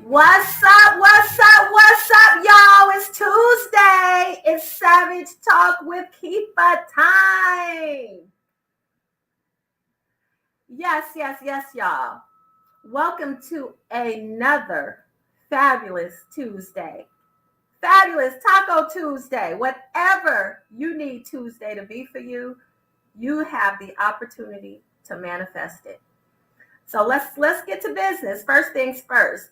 What's up? What's up? What's up, y'all? It's Tuesday. It's Savage Talk with Keefa time. Yes, y'all. Welcome to another fabulous Tuesday. Fabulous Taco Tuesday. Whatever you need Tuesday to be for you, you have the opportunity to manifest it. So let's get to business. First things first.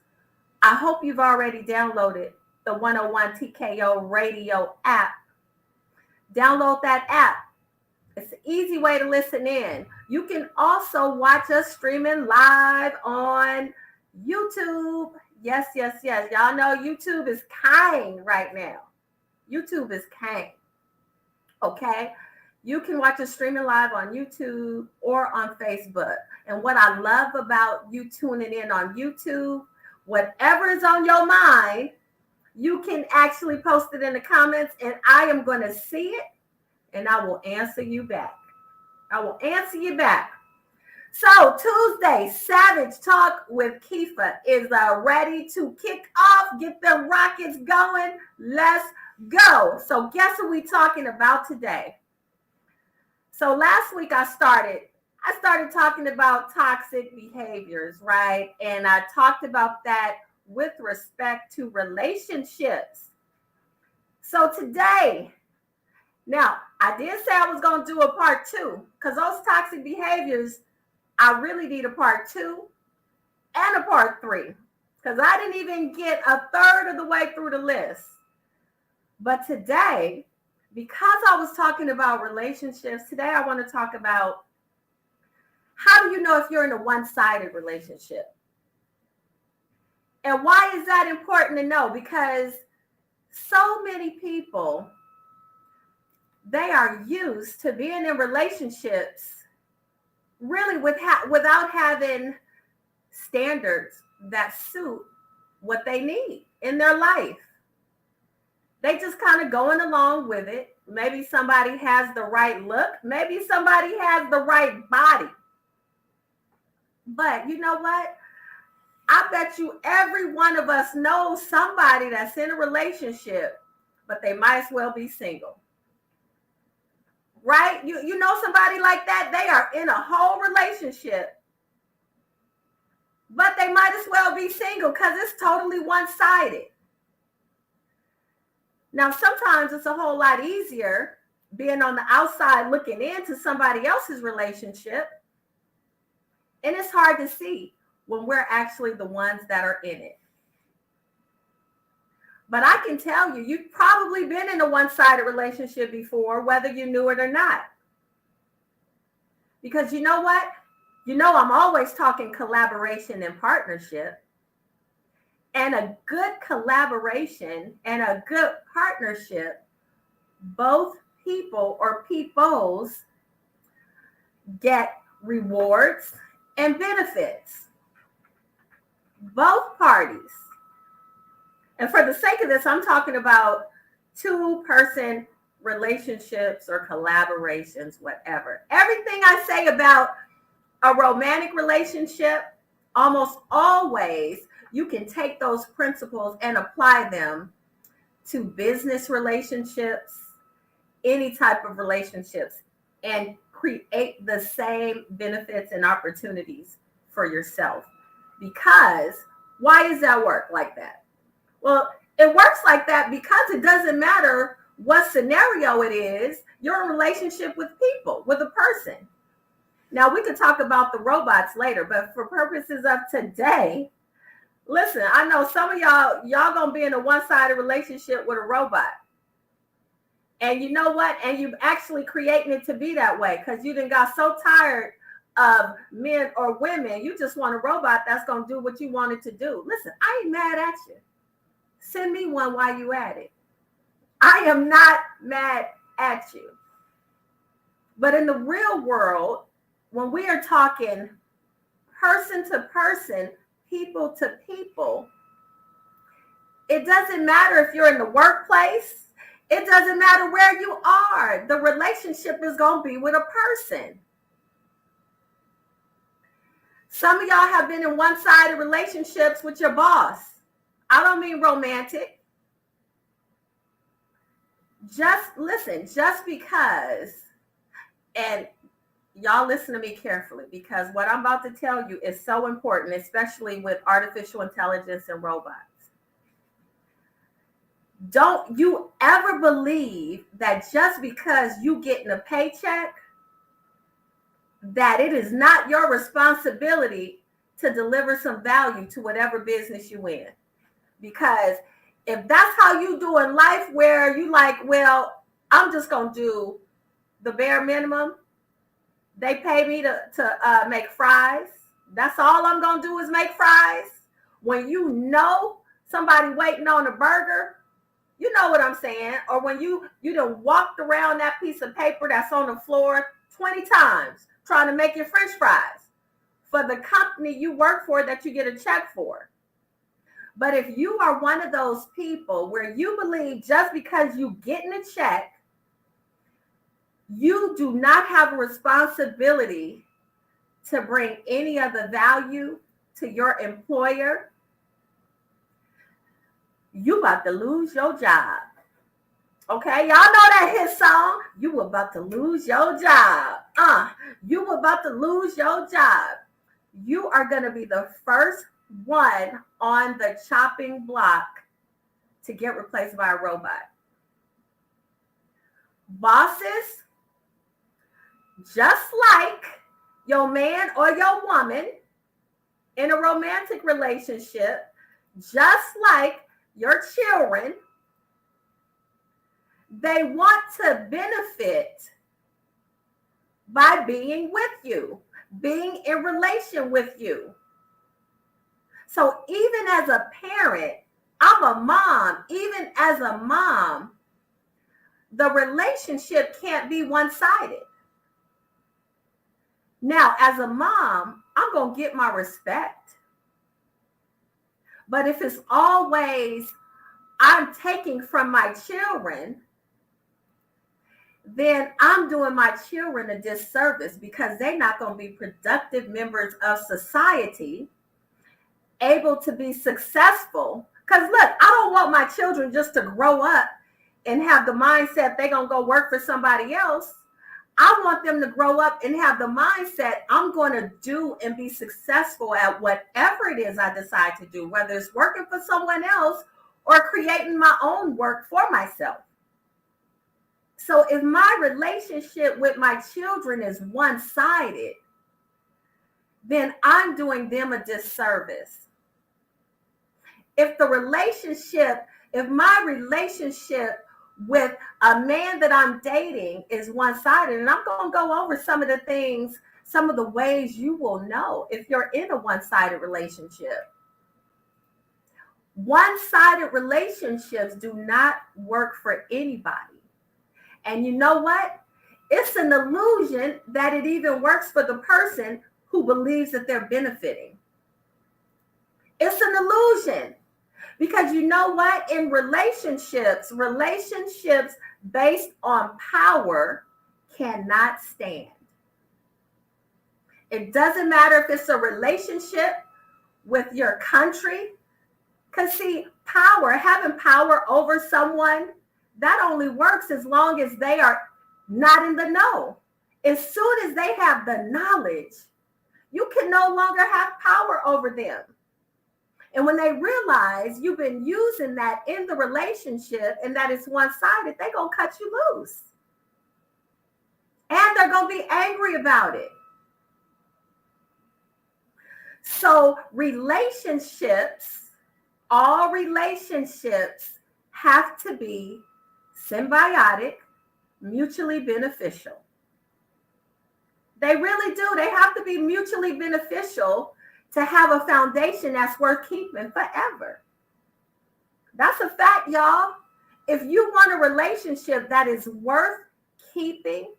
I hope you've already downloaded the 101 TKO radio app. Download that app. It's an easy way to listen in. You can also watch us streaming live on YouTube. Yes. Y'all know YouTube is king right now. YouTube is king. Okay? You can watch us streaming live on YouTube or on Facebook. And what I love about you tuning in on YouTube, whatever is on your mind, you can actually post it in the comments and I am going to see it and I will answer you back. So Tuesday, Savage Talk with Keefa is ready to kick off. Get the rockets going. Let's go. So guess what we're talking about today? So last week I started talking about toxic behaviors, right? And I talked about that with respect to relationships. So today, now I did say I was going to do a part 2 because those toxic behaviors, I really need a part 2 and a part 3 because I didn't even get a third of the way through the list. But today, because I was talking about relationships, today I want to talk about how do you know if you're in a one-sided relationship? And why is that important to know? Because so many people, they are used to being in relationships really without having standards that suit what they need in their life. They just kind of going along with it. Maybe somebody has the right look. Maybe somebody has the right body. But you know what? I bet you every one of us knows somebody that's in a relationship, but they might as well be single. Right? You know somebody like that? They are in a whole relationship, but they might as well be single because it's totally one-sided. Now, sometimes it's a whole lot easier being on the outside looking into somebody else's relationship. And it's hard to see when we're actually the ones that are in it. But I can tell you, you've probably been in a one-sided relationship before, whether you knew it or not. Because you know what? You know, I'm always talking collaboration and partnership. And a good collaboration and a good partnership, both people or peoples get rewards and benefits. Both parties. And for the sake of this, I'm talking about two-person relationships or collaborations, whatever. Everything I say about a romantic relationship, almost always, you can take those principles and apply them to business relationships, any type of relationships, and create the same benefits and opportunities for yourself. Because why does that work like that? Well, it works like that because it doesn't matter what scenario it is, you're in a relationship with people, with a person. Now, we could talk about the robots later, but for purposes of today, listen, I know some of y'all gonna be in a one-sided relationship with a robot. And you know what? And you actually creating it to be that way because you done got so tired of men or women. You just want a robot that's gonna do what you want it to do. Listen, I ain't mad at you. Send me one while you at it. I am not mad at you. But in the real world, when we are talking person to person, people to people, it doesn't matter if you're in the workplace. It doesn't matter where you are. The relationship is going to be with a person. Some of y'all have been in one-sided relationships with your boss. I don't mean romantic. Just listen, just because, and y'all listen to me carefully, because what I'm about to tell you is so important, especially with artificial intelligence and robots. Don't you ever believe that just because you getting a paycheck, that it is not your responsibility to deliver some value to whatever business you in. Because if that's how you do in life, where you like, well, I'm just going to do the bare minimum. They pay me to make fries. That's all I'm going to do is make fries. When you know somebody waiting on a burger, you know what I'm saying? Or when you done walked around that piece of paper that's on the floor 20 times trying to make your French fries for the company you work for that you get a check for. But if you are one of those people where you believe just because you getting a check, you do not have a responsibility to bring any of the value to your employer, you about to lose your job. Okay, y'all know that hit song. You were about to lose your job. You were about to lose your job. You are going to be the first one on the chopping block to get replaced by a robot. Bosses, just like your man or your woman in a romantic relationship, just like your children, they want to benefit by being with you, being in relation with you. So even as a parent, I'm a mom, even as a mom, the relationship can't be one-sided. Now, as a mom, I'm going to get my respect. But if it's always I'm taking from my children, then I'm doing my children a disservice, because they're not going to be productive members of society, able to be successful. Because look, I don't want my children just to grow up and have the mindset they're going to go work for somebody else. I want them to grow up and have the mindset, I'm going to do and be successful at whatever it is I decide to do, whether it's working for someone else or creating my own work for myself. So if my relationship with my children is one-sided, then I'm doing them a disservice. If my relationship with a man that I'm dating is one-sided, and I'm going to go over some of the things, some of the ways you will know if you're in a one-sided relationship. One-sided relationships do not work for anybody. And you know what? It's an illusion that it even works for the person who believes that they're benefiting. It's an illusion. Because you know what? In relationships based on power cannot stand. It doesn't matter if it's a relationship with your country. Because see, having power over someone, that only works as long as they are not in the know. As soon as they have the knowledge, you can no longer have power over them. And when they realize you've been using that in the relationship and that it's one-sided, they're going to cut you loose. And they're going to be angry about it. So all relationships have to be symbiotic, mutually beneficial. They really do. They have to be mutually beneficial to have a foundation that's worth keeping forever. That's a fact, y'all. If you want a relationship that is worth keeping,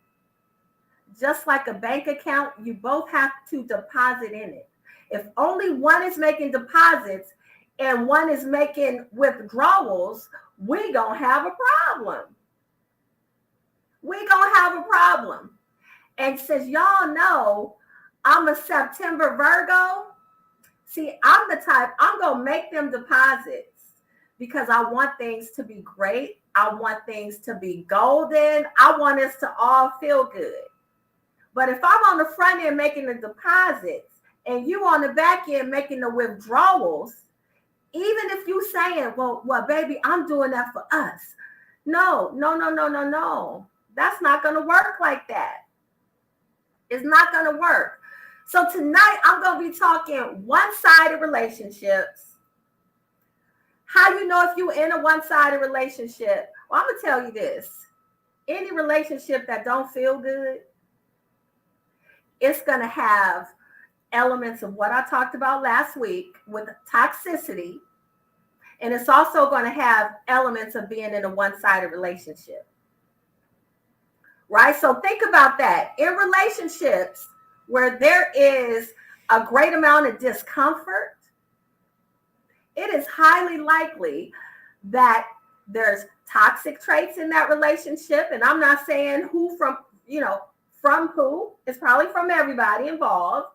just like a bank account, you both have to deposit in it. If only one is making deposits and one is making withdrawals, we're going to have a problem. And since y'all know I'm a September Virgo, see, I'm the type, I'm going to make them deposits because I want things to be great. I want things to be golden. I want us to all feel good. But if I'm on the front end making the deposits and you on the back end making the withdrawals, even if you saying, well, baby, I'm doing that for us. No. That's not going to work like that. It's not going to work. So tonight I'm going to be talking one-sided relationships. How you know if you're in a one-sided relationship? Well, I'm going to tell you this. Any relationship that don't feel good, it's going to have elements of what I talked about last week with toxicity. And it's also going to have elements of being in a one-sided relationship. Right? So think about that. In relationships where there is a great amount of discomfort, it is highly likely that there's toxic traits in that relationship. And I'm not saying who from who. It's probably from everybody involved.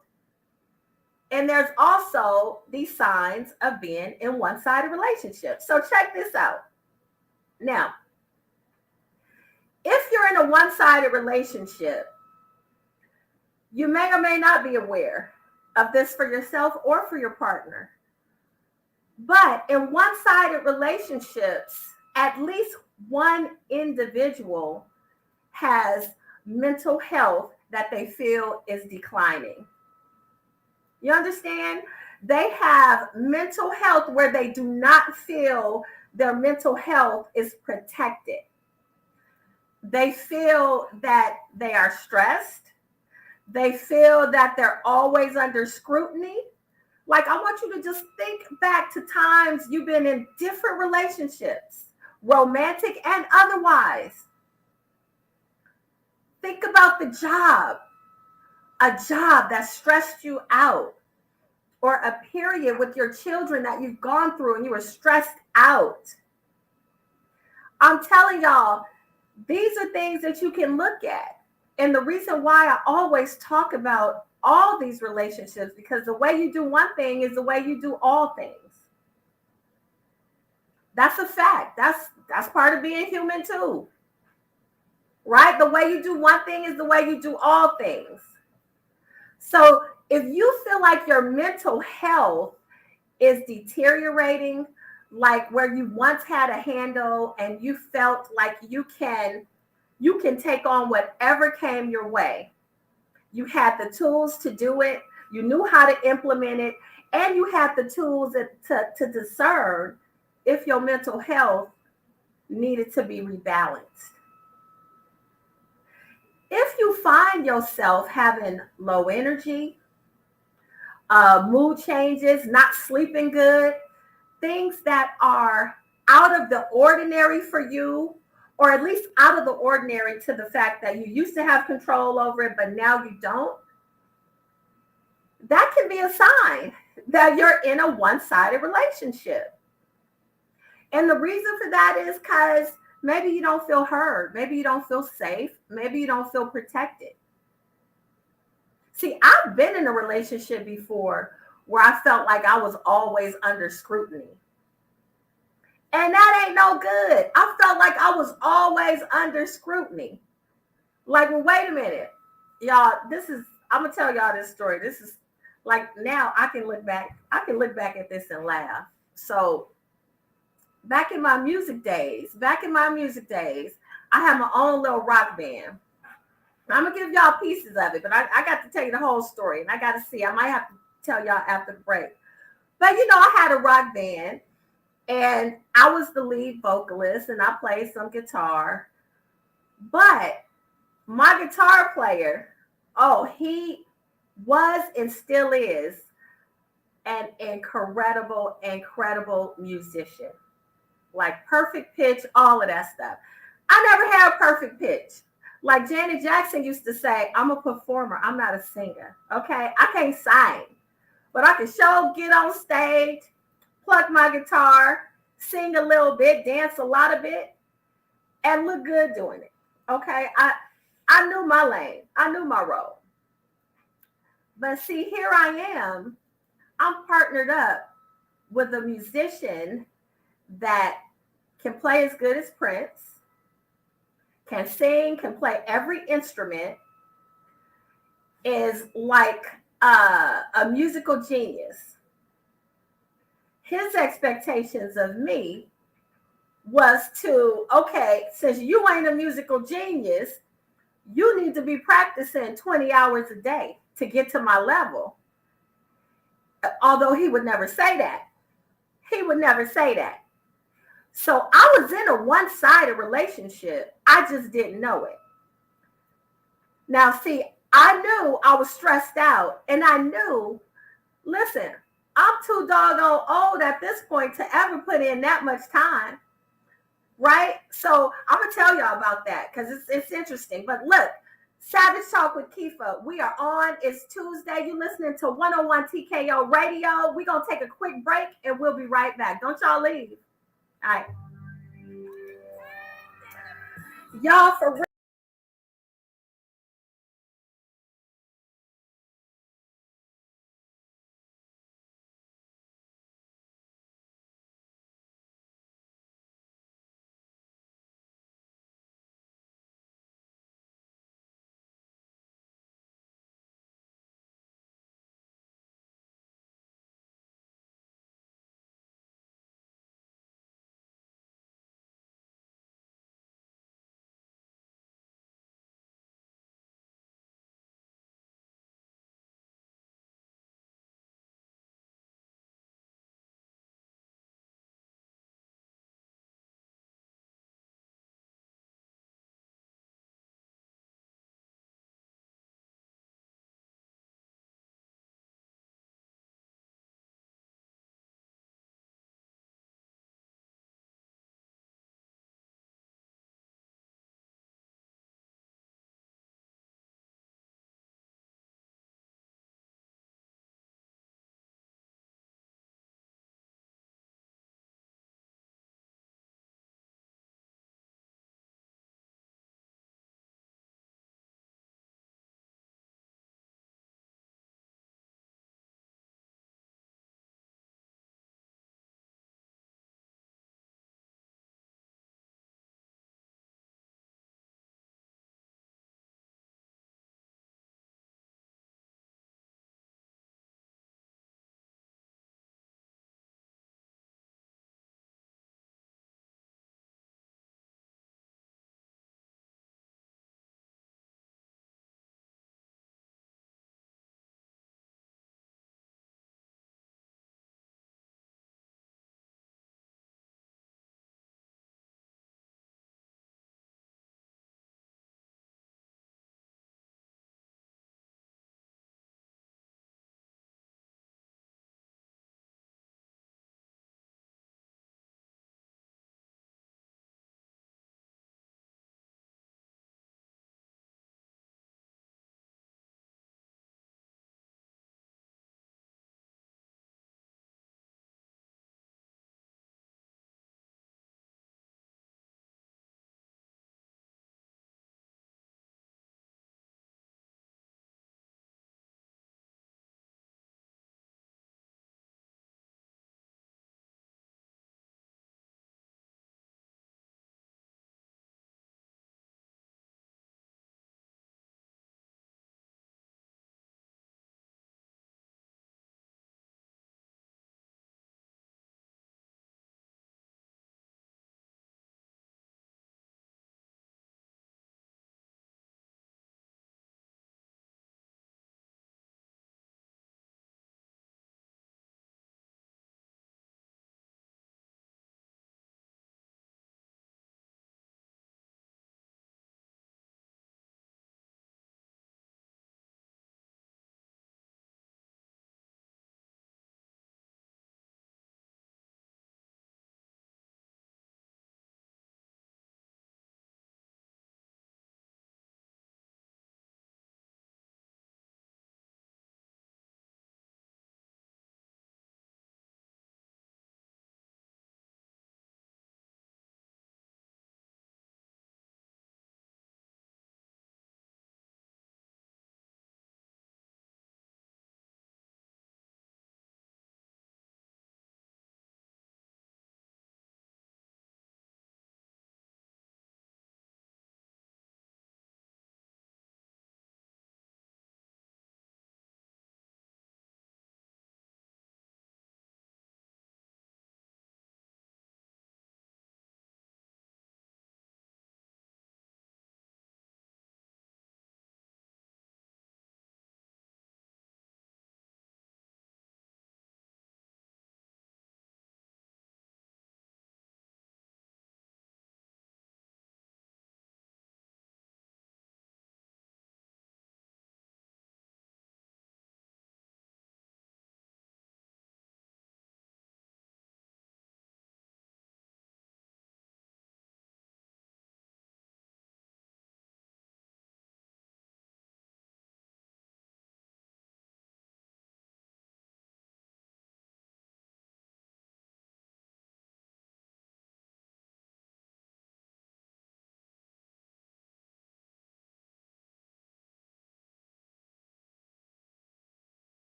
And there's also these signs of being in one-sided relationships. So check this out. Now, if you're in a one-sided relationship, you may or may not be aware of this for yourself or for your partner. But in one-sided relationships, at least one individual has mental health that they feel is declining. You understand? They have mental health where they do not feel their mental health is protected. They feel that they are stressed. They feel that they're always under scrutiny. Like, I want you to just think back to times you've been in different relationships, romantic and otherwise. Think about the job, a job that stressed you out, or a period with your children that you've gone through and you were stressed out. I'm telling y'all, these are things that you can look at. And the reason why I always talk about all these relationships, because the way you do one thing is the way you do all things. That's a fact. That's part of being human too. Right? The way you do one thing is the way you do all things. So if you feel like your mental health is deteriorating, like where you once had a handle and you felt like you can take on whatever came your way. You had the tools to do it. You knew how to implement it. And you had the tools to discern if your mental health needed to be rebalanced. If you find yourself having low energy, mood changes, not sleeping good, things that are out of the ordinary for you, or at least out of the ordinary to the fact that you used to have control over it, but now you don't, that can be a sign that you're in a one-sided relationship. And the reason for that is because maybe you don't feel heard. Maybe you don't feel safe. Maybe you don't feel protected. See, I've been in a relationship before where I felt like I was always under scrutiny. And that ain't no good. I felt like I was always under scrutiny. Like, well, wait a minute. Y'all, I'm going to tell y'all this story. This is like, now I can look back at this and laugh. So back in my music days, I had my own little rock band. I'm going to give y'all pieces of it, but I got to tell you the whole story, and I got to see. I might have to tell y'all after the break. But, I had a rock band, and I was the lead vocalist, and I played some guitar. But my guitar player, he was and still is an incredible musician. Like perfect pitch, all of that stuff. I never had perfect pitch. Like Janet Jackson used to say, I'm a performer. I'm not a singer. Okay. I can't sing, but I can get on stage, pluck my guitar, sing a little bit, dance a lot of it, and look good doing it. Okay. I knew my lane. I knew my role. But see, here I am. I'm partnered up with a musician that can play as good as Prince, can sing, can play every instrument, is like a musical genius. His expectations of me was to, okay, since you ain't a musical genius, you need to be practicing 20 hours a day to get to my level. Although he would never say that. He would never say that. So I was in a one-sided relationship. I just didn't know it. Now, see, I knew I was stressed out, and I knew, listen, I'm too doggone old at this point to ever put in that much time, right? So I'm gonna tell y'all about that because it's interesting. But look, Savage Talk with Keefa, we are on. It's Tuesday. You listening to 101 TKO Radio. We're gonna take a quick break and we'll be right back. Don't y'all leave. All right, y'all, for real.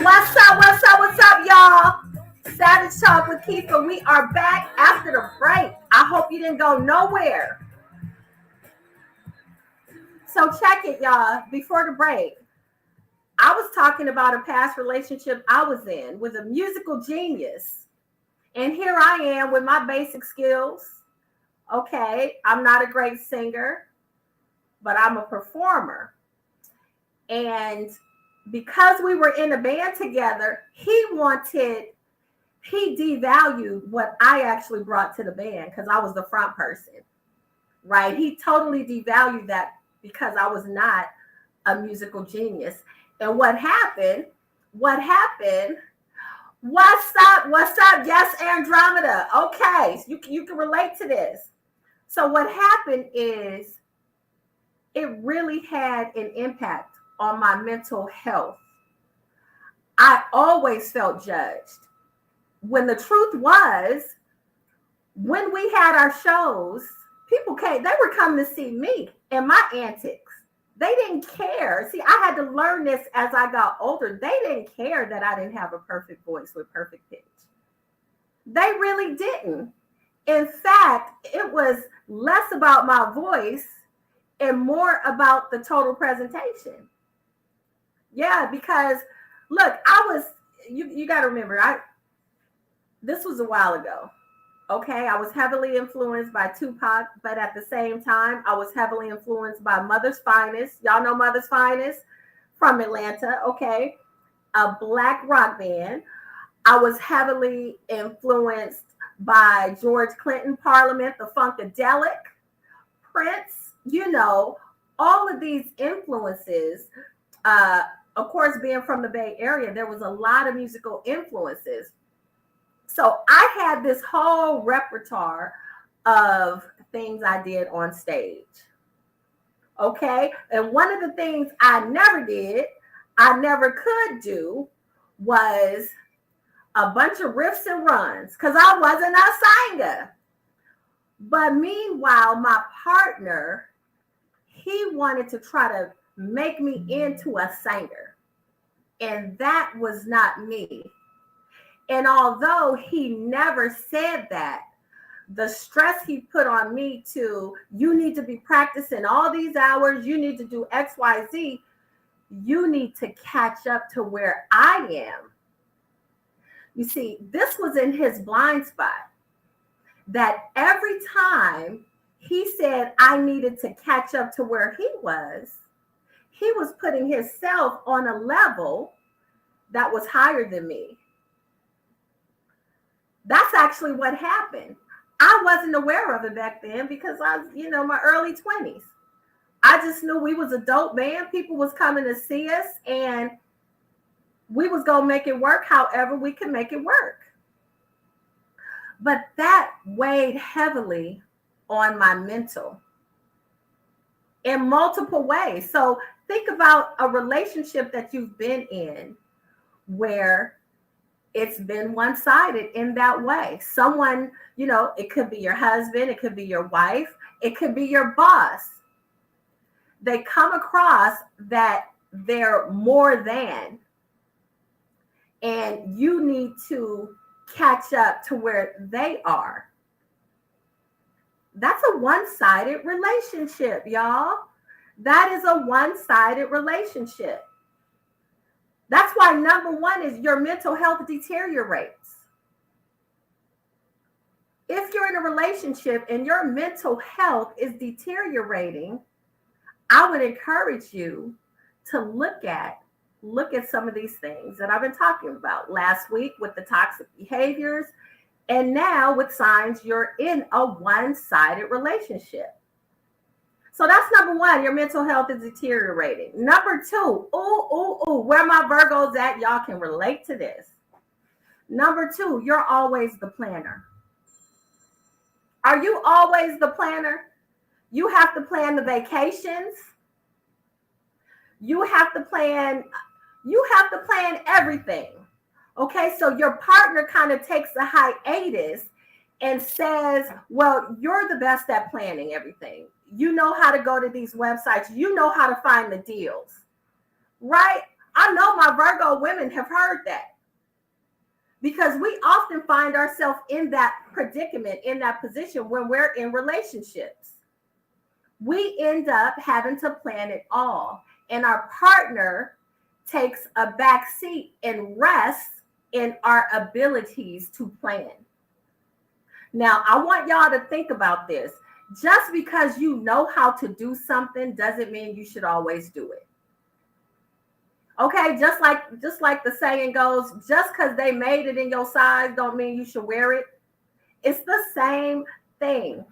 What's up, y'all? Savage Talk with Keefa. We are back after the break. I hope you didn't go nowhere. So check it, y'all. Before the break, I was talking about a past relationship I was in with a musical genius. And here I am with my basic skills. Okay, I'm not a great singer, but I'm a performer. And because we were in a band together, he devalued what I actually brought to the band because I was the front person, right? He totally devalued that because I was not a musical genius. And what happened? What's up? Yes, Andromeda. Okay, so you can relate to this. So what happened is it really had an impact on my mental health. I always felt judged. When the truth was, when we had our shows, people came, they were coming to see me and my antics. They didn't care. See, I had to learn this as I got older. They didn't care that I didn't have a perfect voice with perfect pitch. They really didn't. In fact, it was less about my voice and more about the total presentation. Yeah, because look, you got to remember, this was a while ago. Okay, I was heavily influenced by Tupac, but at the same time, I was heavily influenced by Mother's Finest. Y'all know Mother's Finest from Atlanta, okay? A black rock band. I was heavily influenced by George Clinton, Parliament, the Funkadelic, Prince, all of these influences. Of course, being from the Bay Area, there was a lot of musical influences. So I had this whole repertoire of things I did on stage. Okay. And one of the things I never could do was a bunch of riffs and runs because I wasn't a singer. But meanwhile, my partner, he wanted to try to make me into a singer. And that was not me. And although he never said that, the stress he put on me to, you need to be practicing all these hours, you need to do X, Y, Z, you need to catch up to where I am. You see, this was in his blind spot. That every time he said I needed to catch up to where he was putting himself on a level that was higher than me. That's actually what happened. I wasn't aware of it back then because I was, my early 20s. I just knew we was a dope band. People was coming to see us and we was going to make it work however we could make it work. But that weighed heavily on my mental in multiple ways. So think about a relationship that you've been in where it's been one-sided in that way. Someone, it could be your husband, it could be your wife, it could be your boss. They come across that they're more than, and you need to catch up to where they are. That's a one-sided relationship, y'all. That is a one-sided relationship. That's why number one is your mental health deteriorates. If you're in a relationship and your mental health is deteriorating, I would encourage you to look at some of these things that I've been talking about last week with the toxic behaviors, and now with signs you're in a one-sided relationship. So that's number one, your mental health is deteriorating. Number two, where my Virgos at, y'all can relate to this. Number two, you're always the planner. Are you always the planner? You have to plan the vacations. You have to plan everything. Okay, so your partner kind of takes a hiatus and says, well, you're the best at planning everything. You know how to go to these websites. You know how to find the deals. right? I know my Virgo women have heard that, because we often find ourselves in that predicament, in that position when we're in relationships. We end up having to plan it all, and our partner takes a back seat and rests in our abilities to plan. Now, I want y'all to think about this. Just because you know how to do something doesn't mean you should always do it. Okay, just like the saying goes, just because they made it in your size don't mean you should wear it. It's the same thing.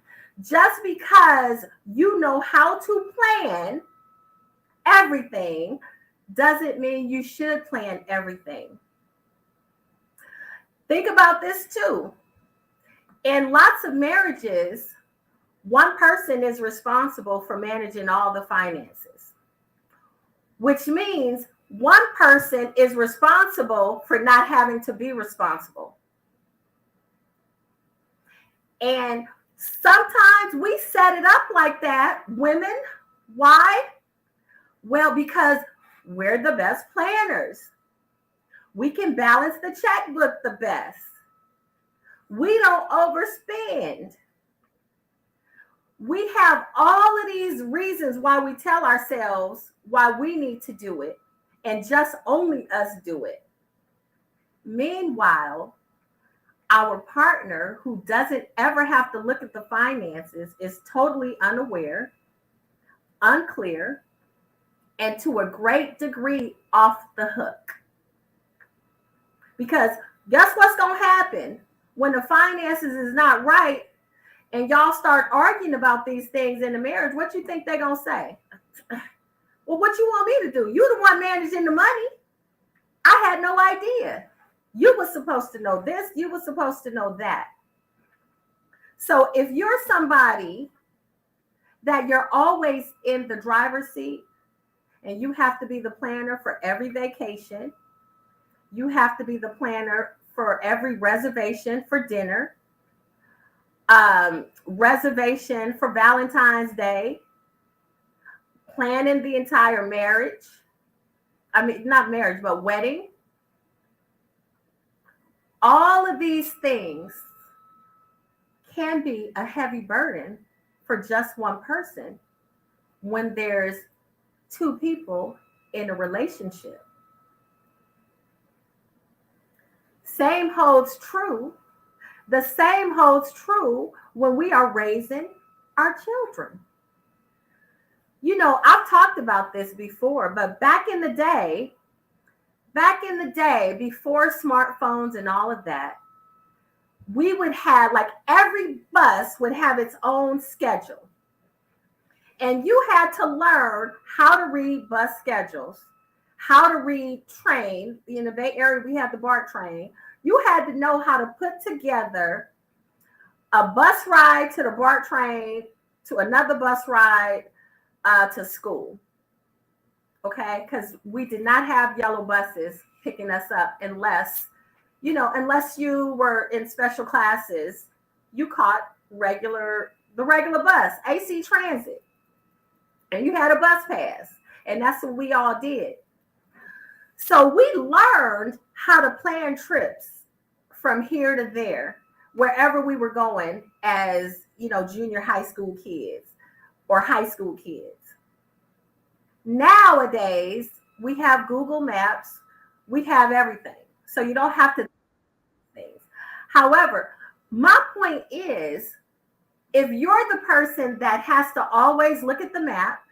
Just because you know how to plan everything doesn't mean you should plan everything. Think about this too. In lots of marriages, one person is responsible for managing all the finances, which means one person is responsible for not having to be responsible. And sometimes we set it up like that, women. Why? Well, because we're the best planners. We can balance the checkbook the best. We don't overspend. We have all of these reasons why we tell ourselves why we need to do it, and just only us do it. Meanwhile, our partner, who doesn't ever have to look at the finances, is totally unaware, unclear, and to a great degree off the hook. Because guess what's going to happen when the finances is not right and y'all start arguing about these things in the marriage? What you think they're going to say? Well, what you want me to do? You the one managing the money. I had no idea. You were supposed to know this. You were supposed to know that. So if you're somebody that you're always in the driver's seat and you have to be the planner for every vacation, you have to be the planner for every reservation for dinner, reservation for Valentine's Day, planning the entire marriage. I mean, not marriage, but wedding. All of these things can be a heavy burden for just one person when there's two people in a relationship. Same holds true. The same holds true when we are raising our children. You know, I've talked about this before, but back in the day, before smartphones and all of that, we would have, like, every bus would have its own schedule. And you had to learn how to read bus schedules, how to read train. In the Bay Area, we had the BART train. You had to know how to put together a bus ride to the BART train, to another bus ride to school. Okay, because we did not have yellow buses picking us up unless you were in special classes. You caught the regular bus, AC Transit, and you had a bus pass, and that's what we all did. So we learned how to plan trips from here to there, wherever we were going as, junior high school kids or high school kids. Nowadays, we have Google Maps, we have everything. So you don't have to do things. However, my point is, if you're the person that has to always look at the map,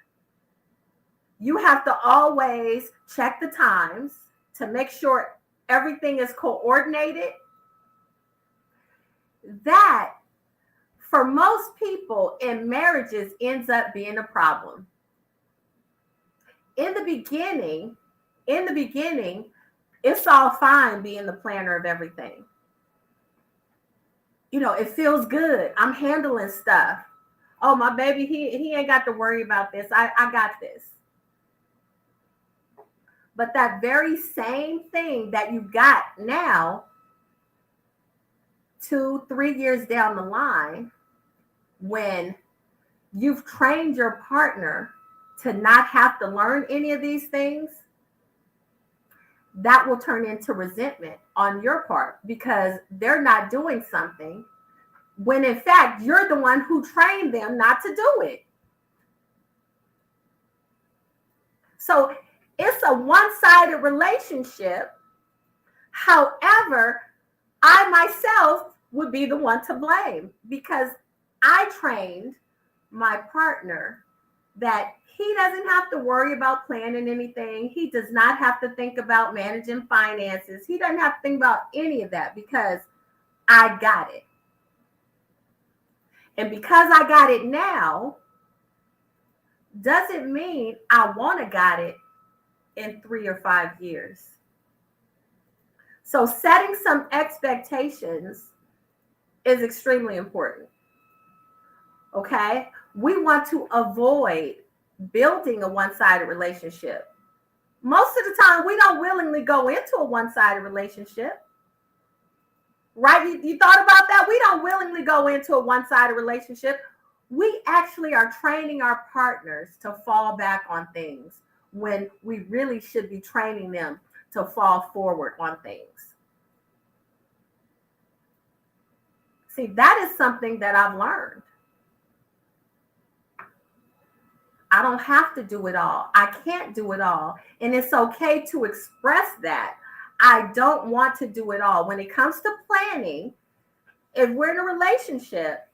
you have to always check the times to make sure everything is coordinated. That, for most people in marriages, ends up being a problem. In the beginning, it's all fine being the planner of everything. It feels good. I'm handling stuff. Oh, my baby, he ain't got to worry about this. I got this. But that very same thing that you got now, 2-3 years down the line, when you've trained your partner to not have to learn any of these things, that will turn into resentment on your part because they're not doing something when in fact you're the one who trained them not to do it. So it's a one-sided relationship. However, I myself would be the one to blame because I trained my partner that he doesn't have to worry about planning anything. He does not have to think about managing finances. He doesn't have to think about any of that because I got it. And because I got it now, doesn't mean I want to got it in 3 or 5 years. So setting some expectations is extremely important. Okay? We want to avoid building a one-sided relationship. Most of the time, we don't willingly go into a one-sided relationship. Right? You thought about that? We don't willingly go into a one-sided relationship. We actually are training our partners to fall back on things when we really should be training them to fall forward on things. See, that is something that I've learned. I don't have to do it all. I can't do it all. And it's okay to express that. I don't want to do it all. When it comes to planning, if we're in a relationship,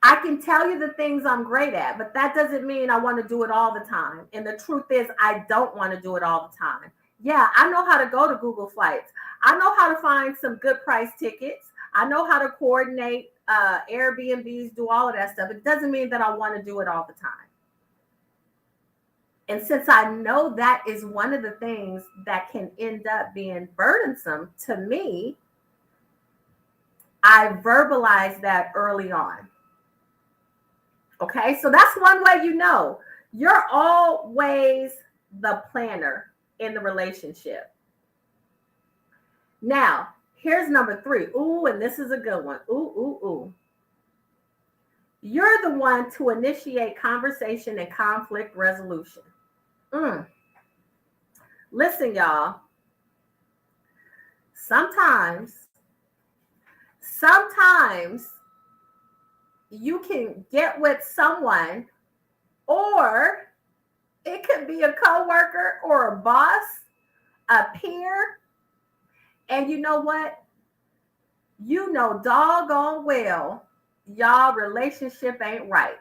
I can tell you the things I'm great at, but that doesn't mean I want to do it all the time. And the truth is, I don't want to do it all the time. Yeah, I know how to go to Google Flights. I know how to find some good price tickets. I know how to coordinate Airbnbs, do all of that stuff. It doesn't mean that I want to do it all the time. And since I know that is one of the things that can end up being burdensome to me, I verbalize that early on. Okay, so that's one way you know you're always the planner in the relationship. Now, here's number 3. Ooh, and this is a good one. Ooh. You're the one to initiate conversation and conflict resolution. Listen, y'all. Sometimes you can get with someone, or it could be a coworker or a boss, a peer, and you know what? You know doggone well y'all relationship ain't right.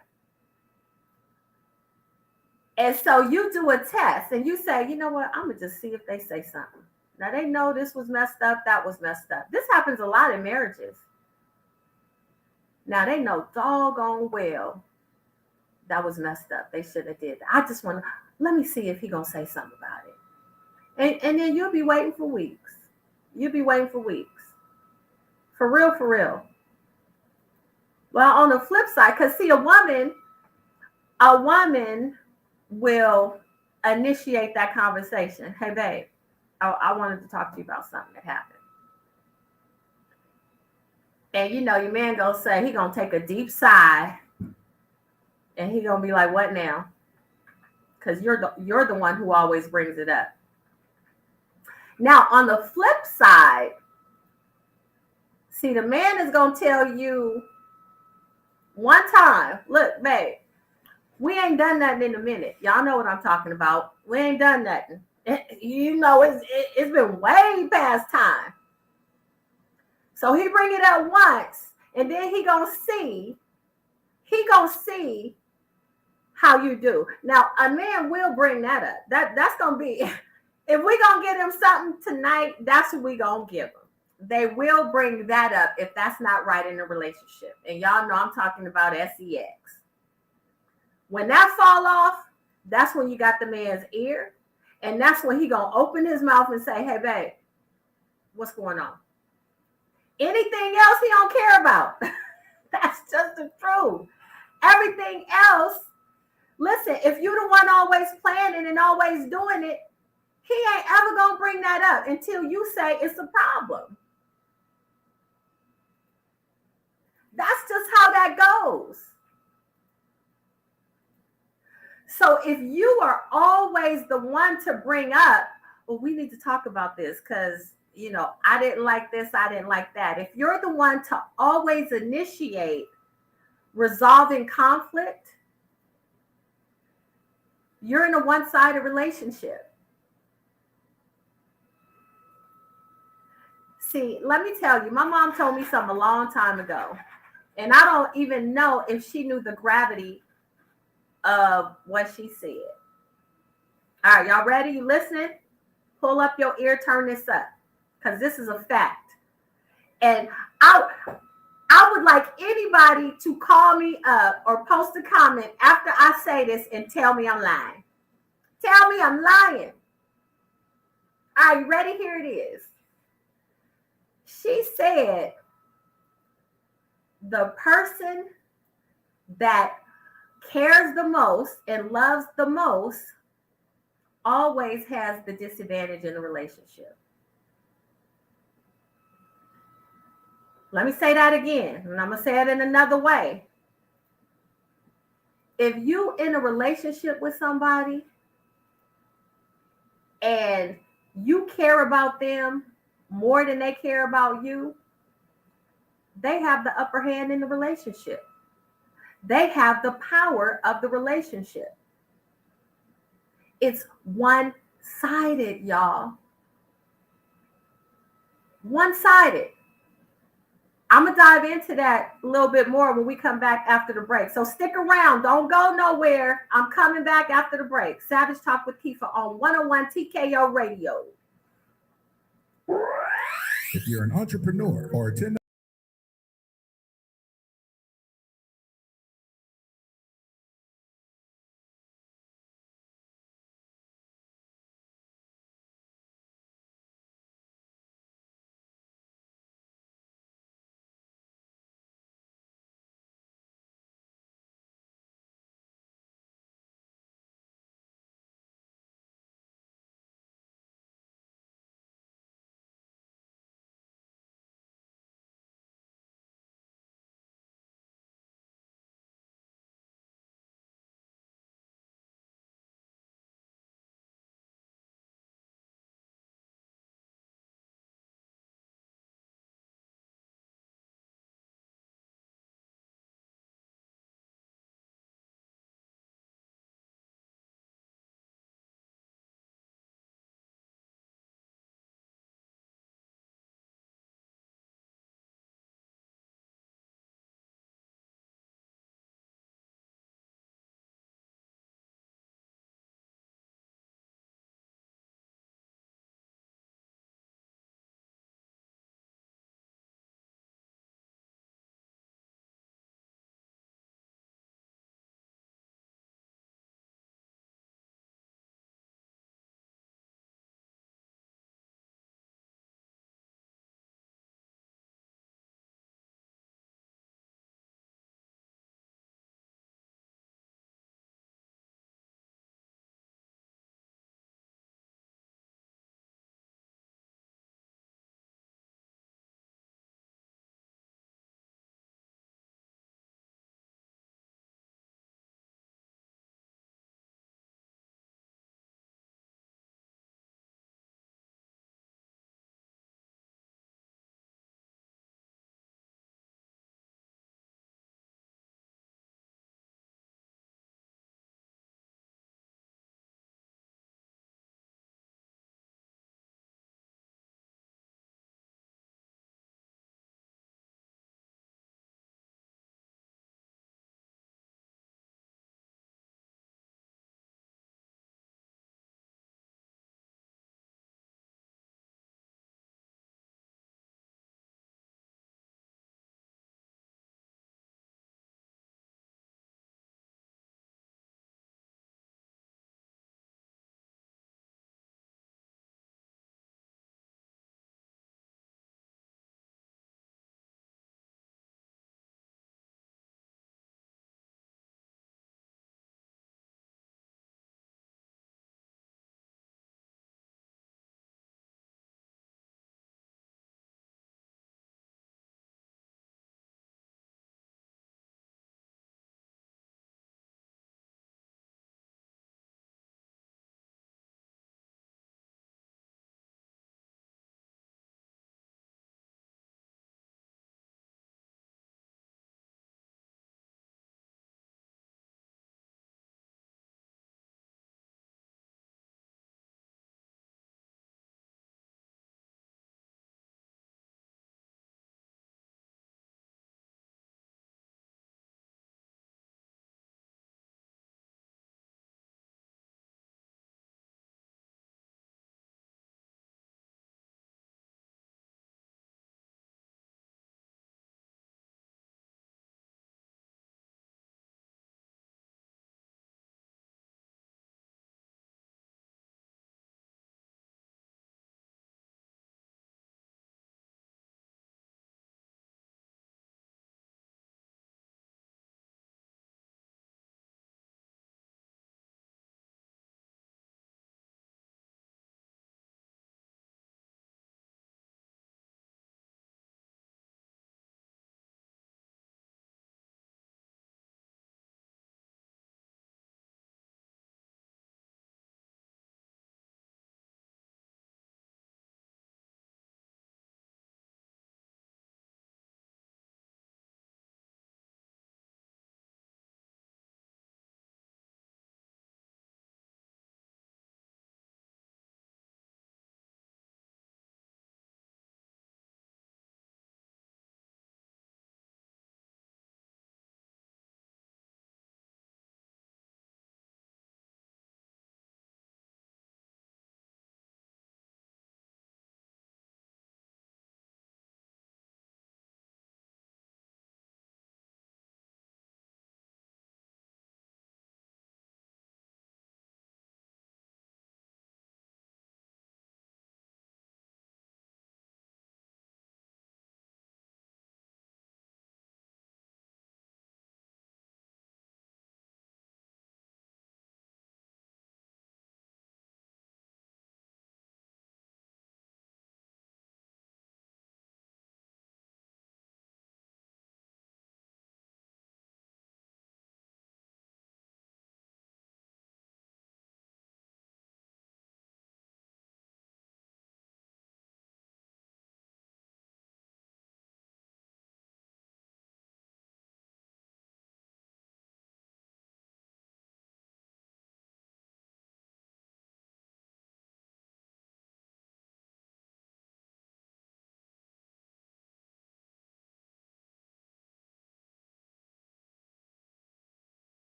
And so you do a test and you say, you know what? I'm going to just see if they say something. Now they know this was messed up, that was messed up. This happens a lot in marriages. Now they know doggone well that was messed up. They should have did that. I just want to, let me see if he going to say something about it. And then you'll be waiting for weeks. You'll be waiting for weeks. For real. Well, on the flip side, because see, a woman will initiate that conversation. Hey, babe, I wanted to talk to you about something that happened. And you know, your man gonna say, he gonna take a deep sigh and he gonna be like, what now? Because you're the one who always brings it up. Now, on the flip side, see, the man is gonna tell you one time, look, babe, we ain't done nothing in a minute. Y'all know what I'm talking about. We ain't done nothing. You know, it's been way past time. So he bring it up once, and then he gonna see how you do. Now, a man will bring that up. That's gonna be, if we gonna get him something tonight, that's what we gonna give him. They will bring that up if that's not right in a relationship. And y'all know I'm talking about sex. When that fall off, that's when you got the man's ear. And that's when he gonna open his mouth and say, hey, babe, what's going on? Anything else he don't care about. That's just the truth. Everything else, listen, if you the one always planning and always doing it, he ain't ever gonna bring that up until you say it's a problem. That's just how that goes. So if you are always the one to bring up well, we need to talk about this because, I didn't like this, I didn't like that. If you're the one to always initiate resolving conflict, you're in a one-sided relationship. See, let me tell you, my mom told me something a long time ago, and I don't even know if she knew the gravity of what she said. All right, y'all ready? You listening? Pull up your ear, turn this up, because this is a fact. And I would like anybody to call me up or post a comment after I say this and tell me I'm lying. Tell me I'm lying. Are you ready? Here it is. She said, the person that cares the most and loves the most always has the disadvantage in the relationship. Let me say that again, and I'm going to say it in another way. If you in a relationship with somebody and you care about them more than they care about you, they have the upper hand in the relationship. They have the power of the relationship. It's one-sided, y'all. One-sided. I'm going to dive into that a little bit more when we come back after the break. So stick around. Don't go nowhere. I'm coming back after the break. Savage Talk with Keefa on 101 TKO Radio. If you're an entrepreneur or a 10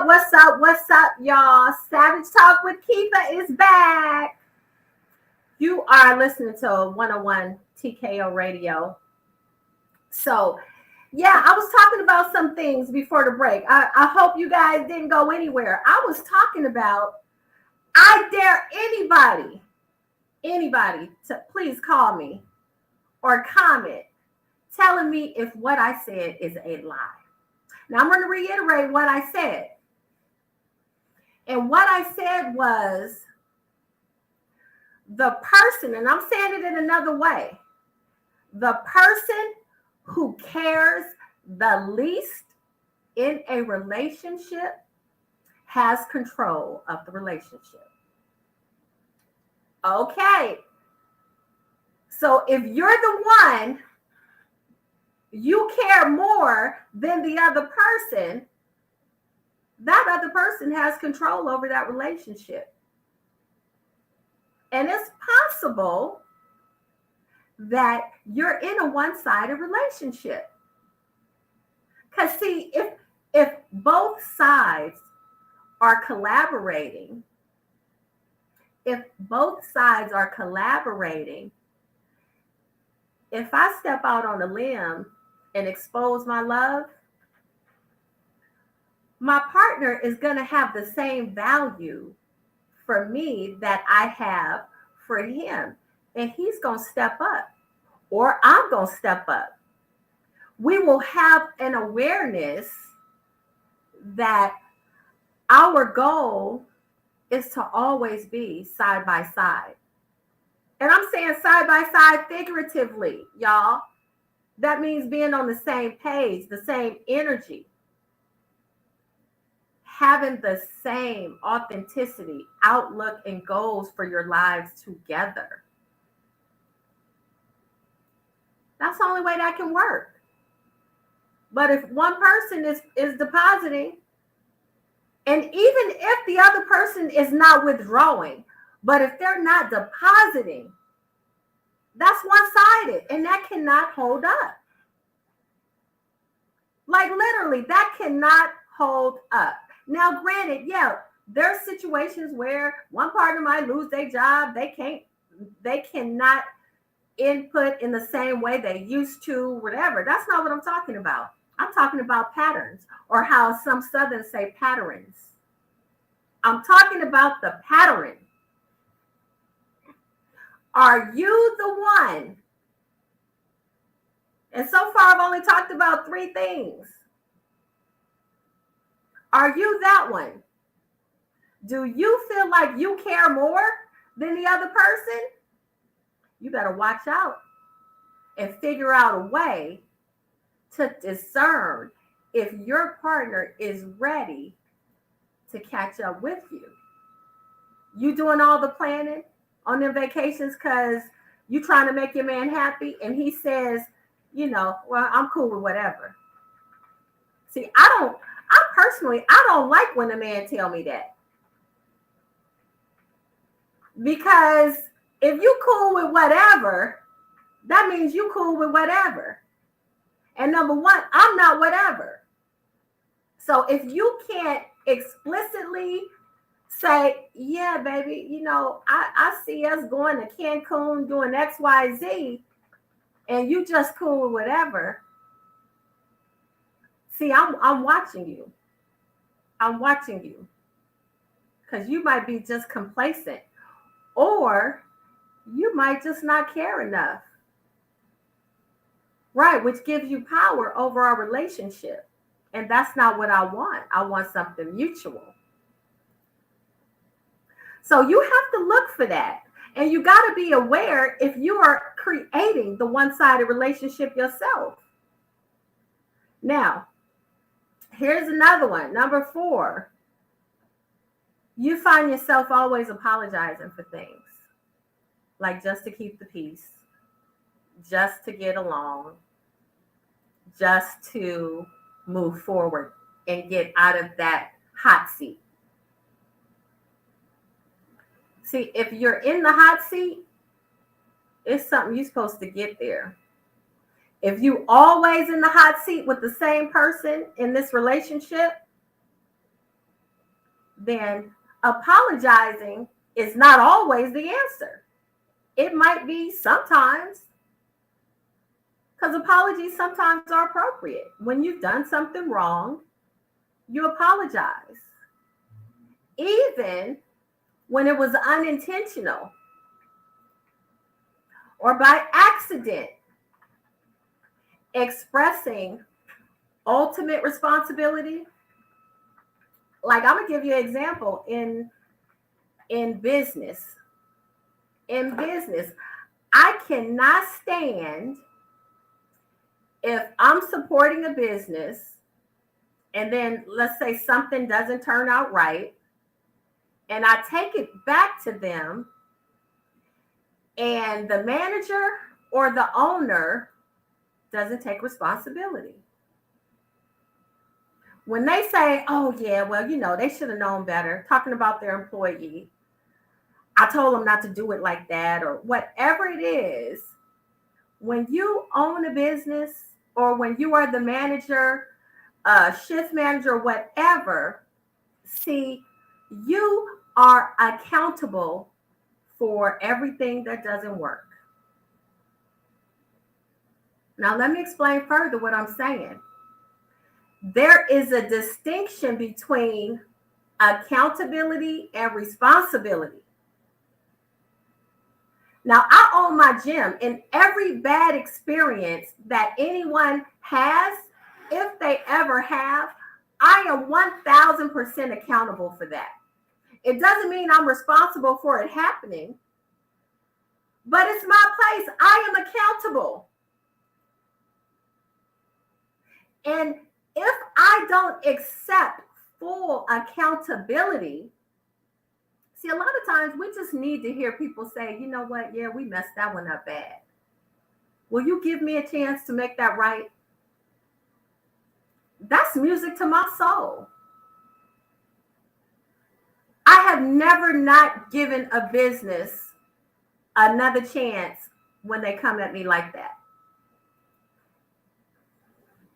What's up, y'all? Savage Talk with Keefa is back. You are listening to 101 TKO Radio. So, yeah, I was talking about some things before the break. I hope you guys didn't go anywhere. I was talking about, I dare anybody to please call me or comment telling me if what I said is a lie. Now, I'm going to reiterate what I said. And what I said was the person, and I'm saying it in another way, the person who cares the least in a relationship has control of the relationship. Okay. So if you're the one, you care more than the other person, that other person has control over that relationship. And it's possible that you're in a one-sided relationship. Because see, if both sides are collaborating, if I step out on a limb and expose my love, my partner is going to have the same value for me that I have for him. And he's going to step up, or I'm going to step up. We will have an awareness that our goal is to always be side by side. And I'm saying side by side figuratively, y'all. That means being on the same page, the same energy, having the same authenticity, outlook, and goals for your lives together. That's the only way that can work. But if one person is depositing, and even if the other person is not withdrawing, but if they're not depositing, that's one-sided, and that cannot hold up. Like literally, that cannot hold up. Now, granted, yeah, there are situations where one partner might lose their job. They cannot input in the same way they used to, whatever. That's not what I'm talking about. I'm talking about patterns, or how some Southerners say patterns. I'm talking about the pattern. Are you the one? And so far, I've only talked about 3 things. Are you that one? Do you feel like you care more than the other person? You better watch out and figure out a way to discern if your partner is ready to catch up with you. You doing all the planning on them vacations because you trying to make your man happy, and he says, well, I'm cool with whatever. See, I don't like when a man tell me that. Because if you cool with whatever, that means you cool with whatever. And number one, I'm not whatever. So if you can't explicitly say, yeah, baby, I see us going to Cancun doing X, Y, Z, and you just cool with whatever. See, I'm watching you. I'm watching you. Because you might be just complacent. Or you might just not care enough. Right, which gives you power over our relationship. And that's not what I want. I want something mutual. So you have to look for that. And you got to be aware if you are creating the one-sided relationship yourself. Now, here's another one. Number 4. You find yourself always apologizing for things. Like just to keep the peace. Just to get along. Just to move forward and get out of that hot seat. See, if you're in the hot seat, it's something you're supposed to get there. If you always in the hot seat with the same person in this relationship, then apologizing is not always the answer. It might be sometimes, because apologies sometimes are appropriate. When you've done something wrong, you apologize. Even when it was unintentional or by accident, expressing ultimate responsibility. Like, I'm gonna give you an example in business. In business, I cannot stand if I'm supporting a business and then let's say something doesn't turn out right, and I take it back to them, and the manager or the owner doesn't take responsibility. When they say, oh yeah, well, they should have known better, talking about their employee, I told them not to do it like that, or whatever it is, when you own a business or when you are the manager, shift manager, whatever, see, you are accountable for everything that doesn't work. Now, let me explain further what I'm saying. There is a distinction between accountability and responsibility. Now, I own my gym, and every bad experience that anyone has, if they ever have, I am 1000% accountable for that. It doesn't mean I'm responsible for it happening, but it's my place. I am accountable. And if I don't accept full accountability, see, a lot of times we just need to hear people say, you know what? Yeah, we messed that one up bad. Will you give me a chance to make that right? That's music to my soul. I have never not given a business another chance when they come at me like that.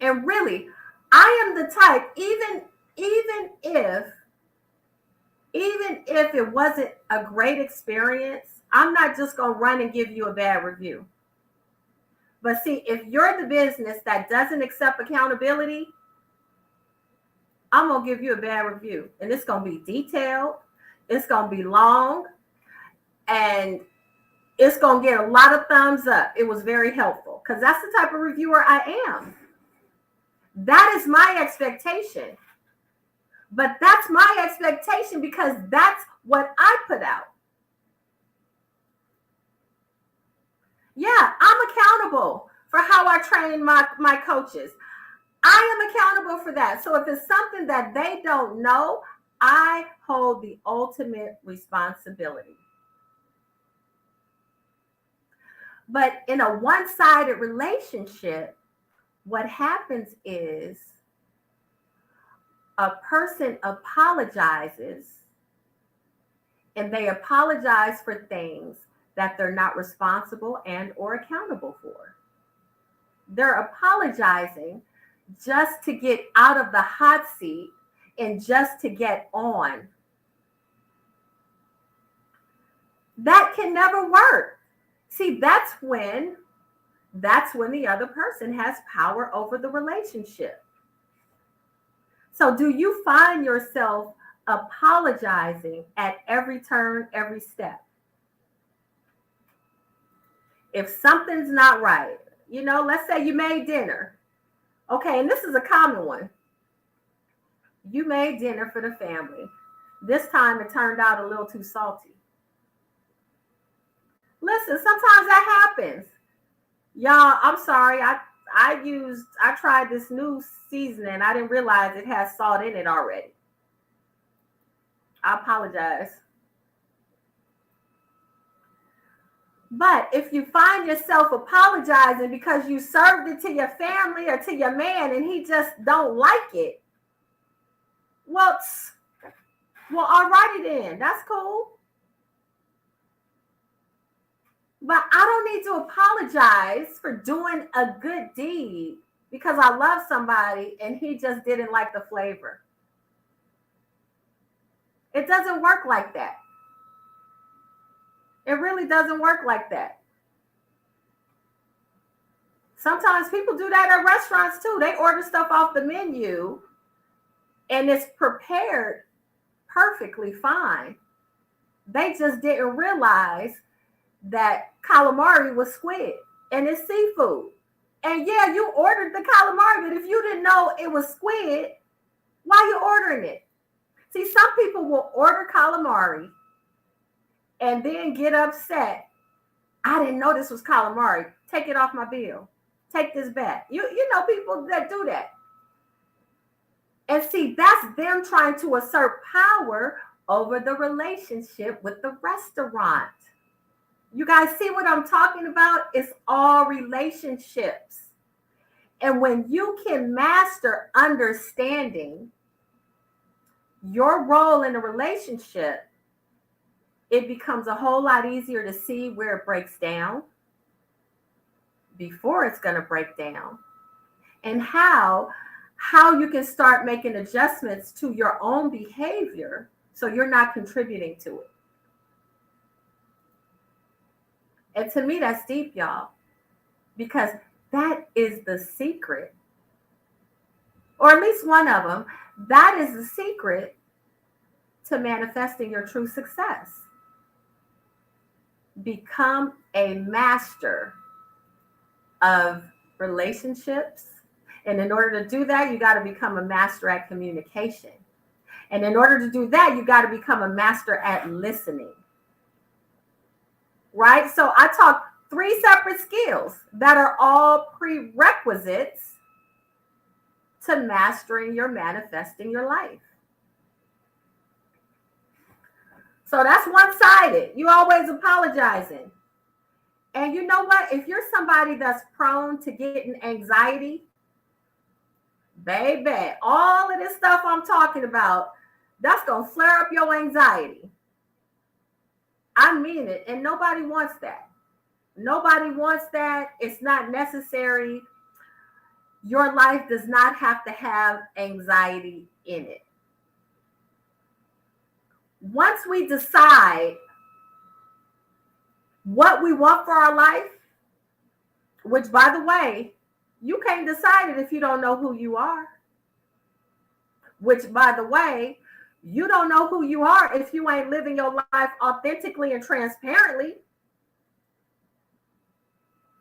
And really, I am the type, even if it wasn't a great experience, I'm not just going to run and give you a bad review. But see, if you're the business that doesn't accept accountability, I'm going to give you a bad review. And it's going to be detailed. It's going to be long. And it's going to get a lot of thumbs up. It was very helpful. Because that's the type of reviewer I am. That is my expectation. But that's my expectation because that's what I put out. Yeah, I'm accountable for how I train my coaches. I am accountable for that. So if it's something that they don't know, I hold the ultimate responsibility. But in a one-sided relationship, what happens is a person apologizes, and they apologize for things that they're not responsible and or accountable for. They're apologizing just to get out of the hot seat and just to get on. That can never work. See, that's when the other person has power over the relationship. So do you find yourself apologizing at every turn, every step? If something's not right, let's say you made dinner. Okay, and this is a common one. You made dinner for the family. This time it turned out a little too salty. Listen, sometimes that happens. Y'all, I'm sorry. I tried this new seasoning. I didn't realize it has salt in it already. I apologize. But if you find yourself apologizing because you served it to your family or to your man and he just don't like it, well, all righty then. That's cool. But I don't need to apologize for doing a good deed because I love somebody and he just didn't like the flavor. It doesn't work like that. It really doesn't work like that. Sometimes people do that at restaurants too. They order stuff off the menu and it's prepared perfectly fine. They just didn't realize that calamari was squid and it's seafood. And yeah, you ordered the calamari, but if you didn't know it was squid, why are you ordering it? See, some people will order calamari and then get upset. I didn't know this was calamari. Take it off my bill. Take this back. You know people that do that. And see, that's them trying to assert power over the relationship with the restaurant. You guys see what I'm talking about? It's all relationships. And when you can master understanding your role in a relationship, it becomes a whole lot easier to see where it breaks down before it's going to break down, and how you can start making adjustments to your own behavior so you're not contributing to it. And to me, that's deep, y'all, because that is the secret, or at least one of them. That is the secret to manifesting your true success. Become a master of relationships. And in order to do that, you got to become a master at communication. And in order to do that, you got to become a master at listening. Right? So I taught 3 separate skills that are all prerequisites to mastering your manifesting your life. So that's one-sided. You always apologizing. And you know what? If you're somebody that's prone to getting anxiety, baby, all of this stuff I'm talking about, that's going to flare up your anxiety. I mean it. And nobody wants that. Nobody wants that. It's not necessary. Your life does not have to have anxiety in it. Once we decide what we want for our life, which, by the way, you can't decide it if you don't know who you are. Which, by the way, you don't know who you are if you ain't living your life authentically and transparently.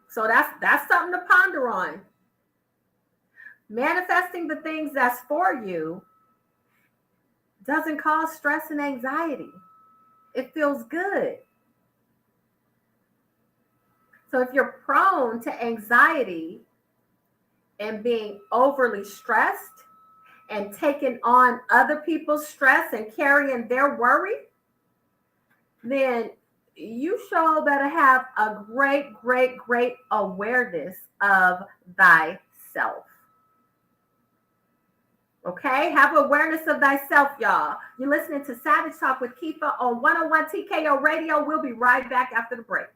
So that's something to ponder on. Manifesting the things that's for you doesn't cause stress and anxiety. It feels good. So if you're prone to anxiety and being overly stressed and taking on other people's stress and carrying their worry, then you sure better have a great, great, great awareness of thyself. Okay? Have awareness of thyself, y'all. You're listening to Savage Talk with Keefa on 101 TKO Radio. We'll be right back after the break.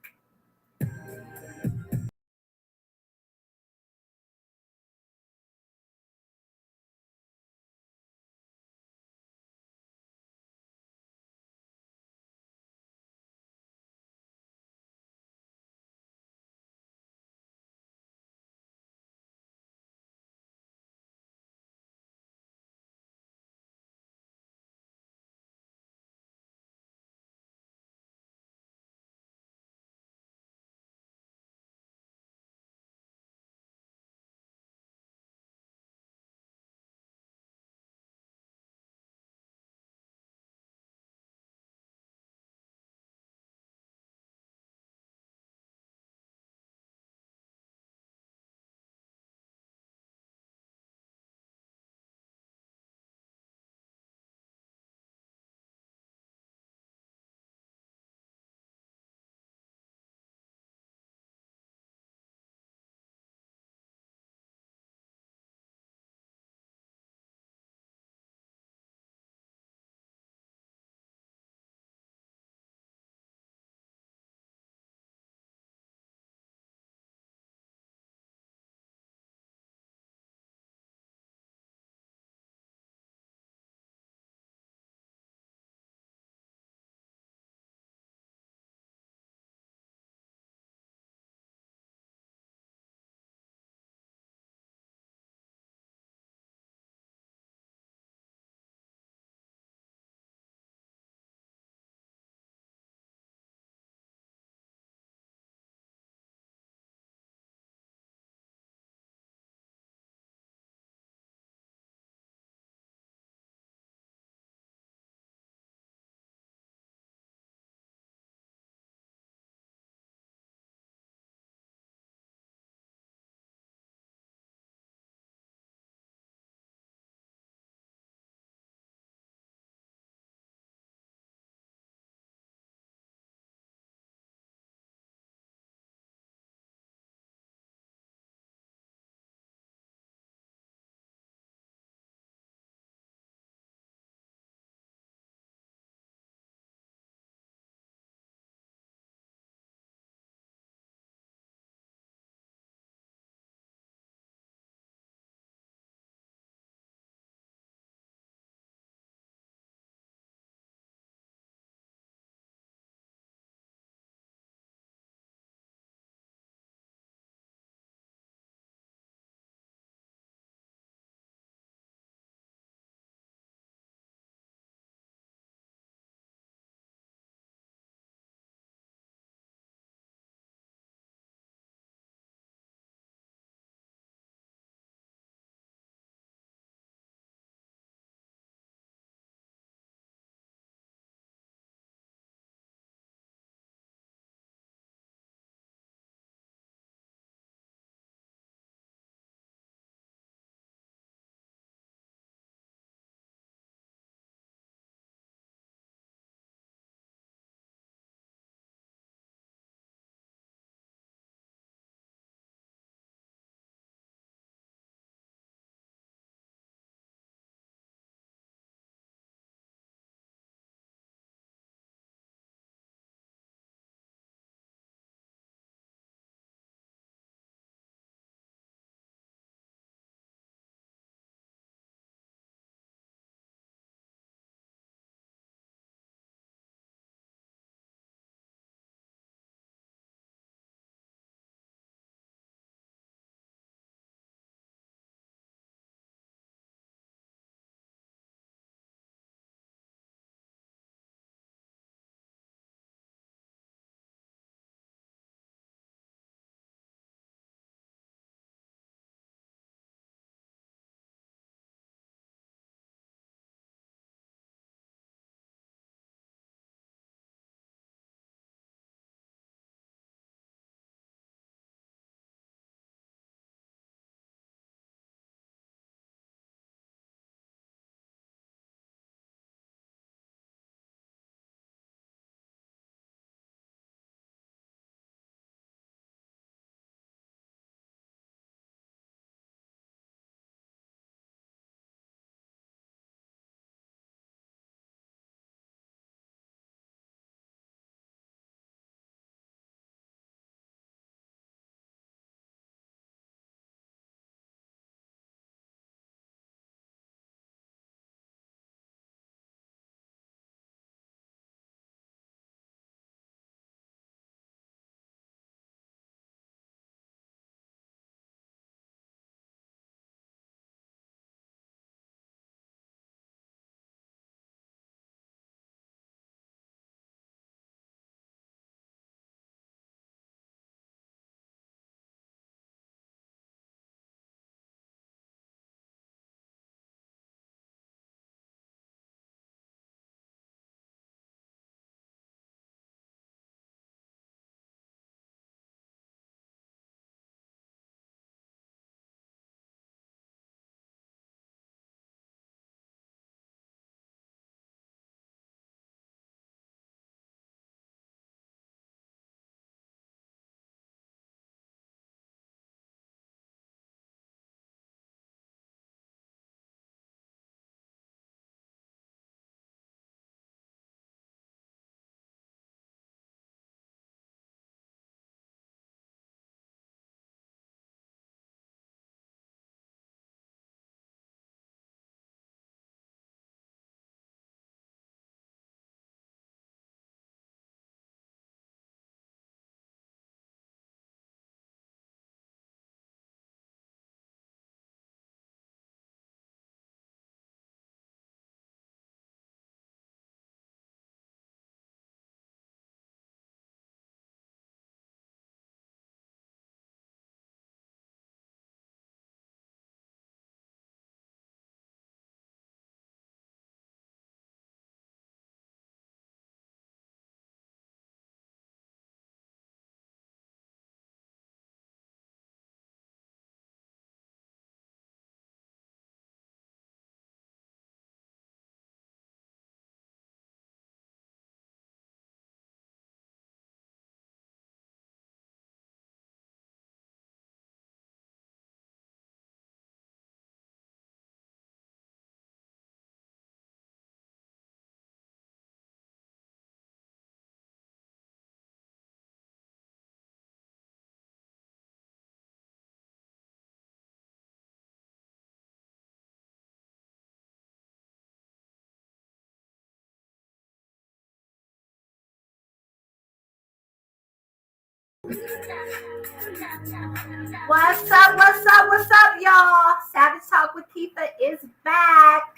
What's up? What's up? What's up, y'all? Savage Talk with Keefa is back.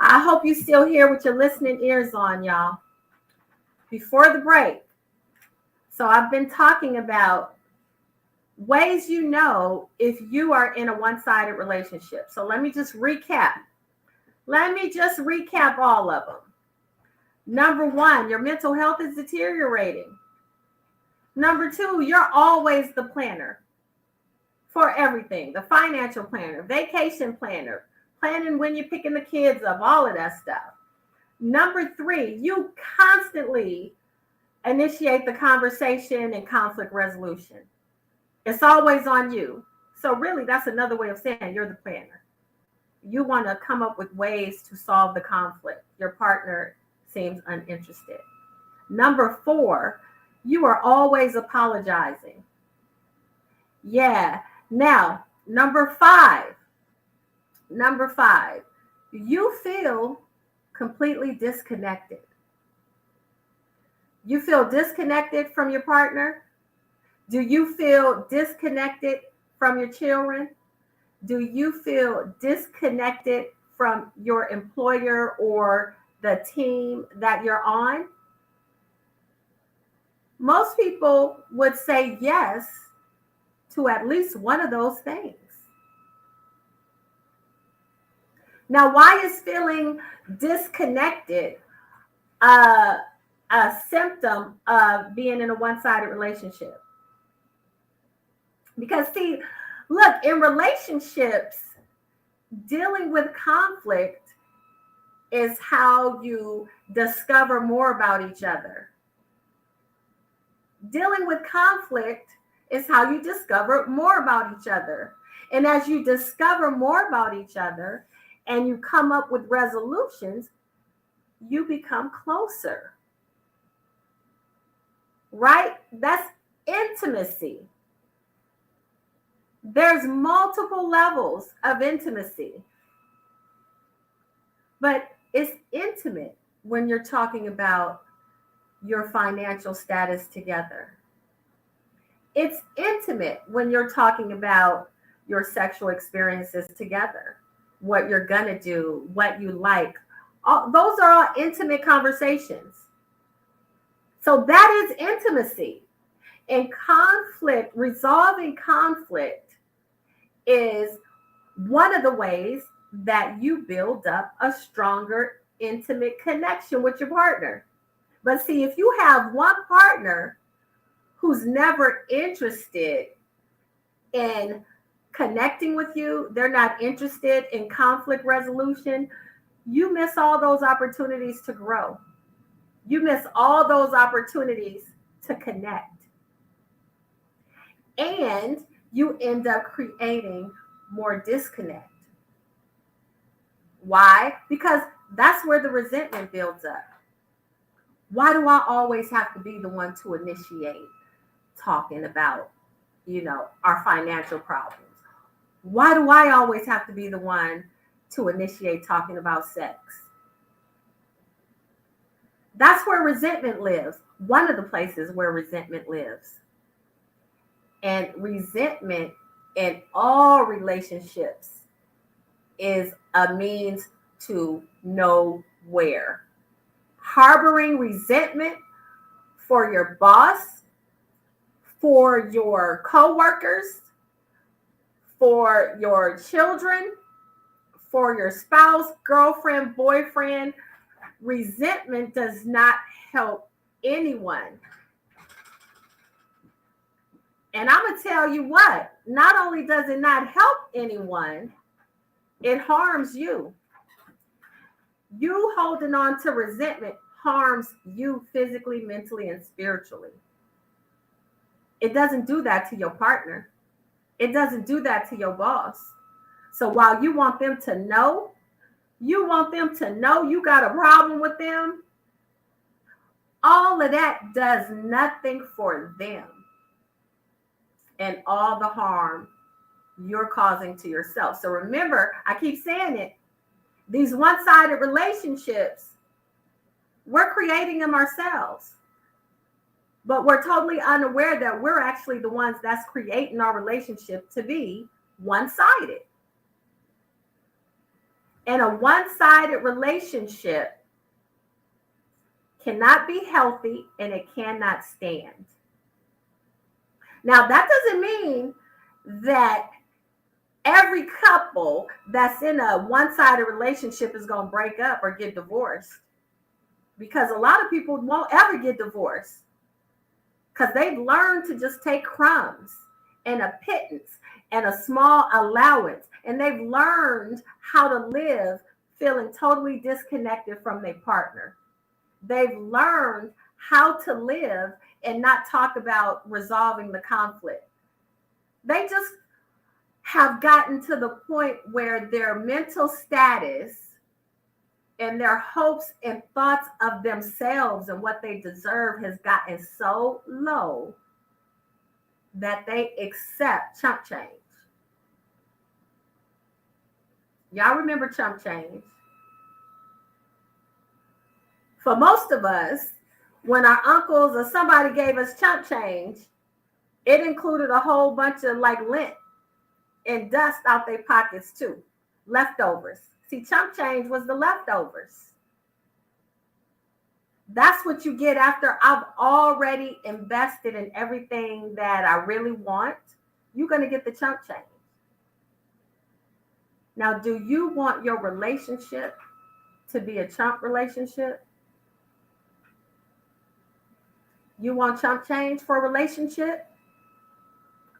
I hope you still here with your listening ears on, y'all. Before the break, so I've been talking about ways you know if you are in a one-sided relationship. So let me just recap. All of them. Number one, your mental health is deteriorating. Number two, you're always the planner for everything. The financial planner, vacation planner, planning when you're picking the kids up, all of that stuff. Number three, you constantly initiate the conversation and conflict resolution. It's always on you. So really, that's another way of saying you're the planner. You want to come up with ways to solve the conflict. Your partner seems uninterested. Number four, you are always apologizing. Yeah. Now, number five, you feel completely disconnected. You feel disconnected from your partner? Do you feel disconnected from your children? Do you feel disconnected from your employer or the team that you're on? Most people would say yes to at least one of those things. Now, why is feeling disconnected a symptom of being in a one-sided relationship? Because see, look, in relationships, dealing with conflict is how you discover more about each other. Dealing with conflict is how you discover more about each other. And as you discover more about each other and you come up with resolutions, you become closer. Right? That's intimacy. There's multiple levels of intimacy. But it's intimate when you're talking about your financial status together. It's intimate when you're talking about your sexual experiences together, what you're gonna do, what you like. Those are all intimate conversations. So that is intimacy. And conflict, resolving conflict is one of the ways that you build up a stronger, intimate connection with your partner. But see, if you have one partner who's never interested in connecting with you, they're not interested in conflict resolution, you miss all those opportunities to grow. You miss all those opportunities to connect. And you end up creating more disconnect. Why? Because that's where the resentment builds up. Why do I always have to be the one to initiate talking about, our financial problems? Why do I always have to be the one to initiate talking about sex? That's where resentment lives. One of the places where resentment lives. And resentment in all relationships is a means to nowhere. Harboring resentment for your boss, for your coworkers, for your children, for your spouse, girlfriend, boyfriend, resentment does not help anyone. And I'm going to tell you what, not only does it not help anyone, it harms you. You holding on to resentment harms you physically, mentally, and spiritually. It doesn't do that to your partner. It doesn't do that to your boss. So while you want them to know you got a problem with them, all of that does nothing for them. And all the harm you're causing to yourself. So remember, I keep saying it, these one-sided relationships, we're creating them ourselves. But we're totally unaware that we're actually the ones that's creating our relationship to be one-sided. And a one-sided relationship cannot be healthy and it cannot stand. Now, that doesn't mean that every couple that's in a one-sided relationship is going to break up or get divorced, because a lot of people won't ever get divorced because they've learned to just take crumbs and a pittance and a small allowance, and they've learned how to live feeling totally disconnected from their partner. They've learned how to live and not talk about resolving the conflict. They just have gotten to the point where their mental status and their hopes and thoughts of themselves and what they deserve has gotten so low that they accept chump change. Y'all remember chump change? For most of us, when our uncles or somebody gave us chump change, it included a whole bunch of like lint and dust out their pockets too, leftovers. See, chump change was the leftovers. That's what you get after I've already invested in everything that I really want. You're going to get the chump change. Now, do you want your relationship to be a chump relationship? You want chump change for a relationship?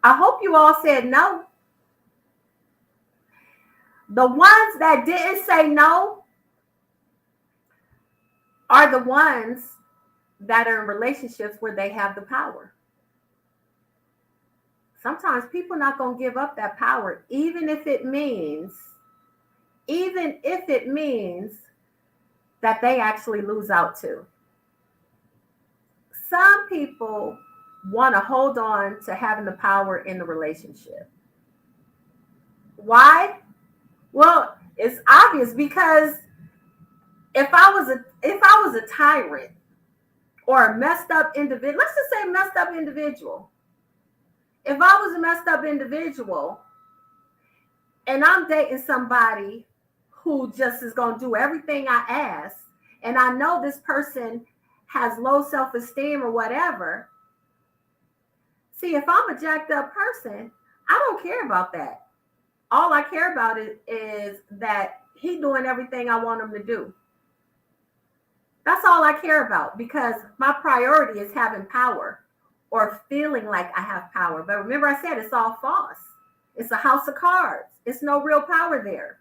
I hope you all said no. The ones that didn't say no are the ones that are in relationships where they have the power. Sometimes people are not going to give up that power, even if it means that they actually lose out too. Some people want to hold on to having the power in the relationship. Why? Well, it's obvious, because if I was a tyrant or a messed up individual, let's just say messed up individual. If I was a messed up individual and I'm dating somebody who just is going to do everything I ask, and I know this person has low self-esteem or whatever. See, if I'm a jacked up person, I don't care about that. All I care about is that he's doing everything I want him to do. That's all I care about, because my priority is having power or feeling like I have power. But remember, I said it's all false. It's a house of cards. It's no real power there.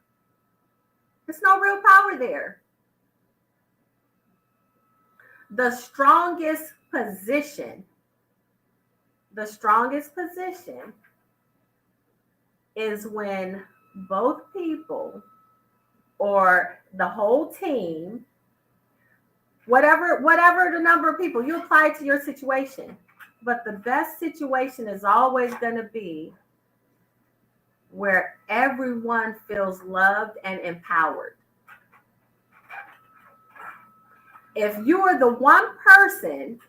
It's no real power there. The strongest position is when both people or the whole team, whatever the number of people, you apply it to your situation. But the best situation is always going to be where everyone feels loved and empowered. If you are the one person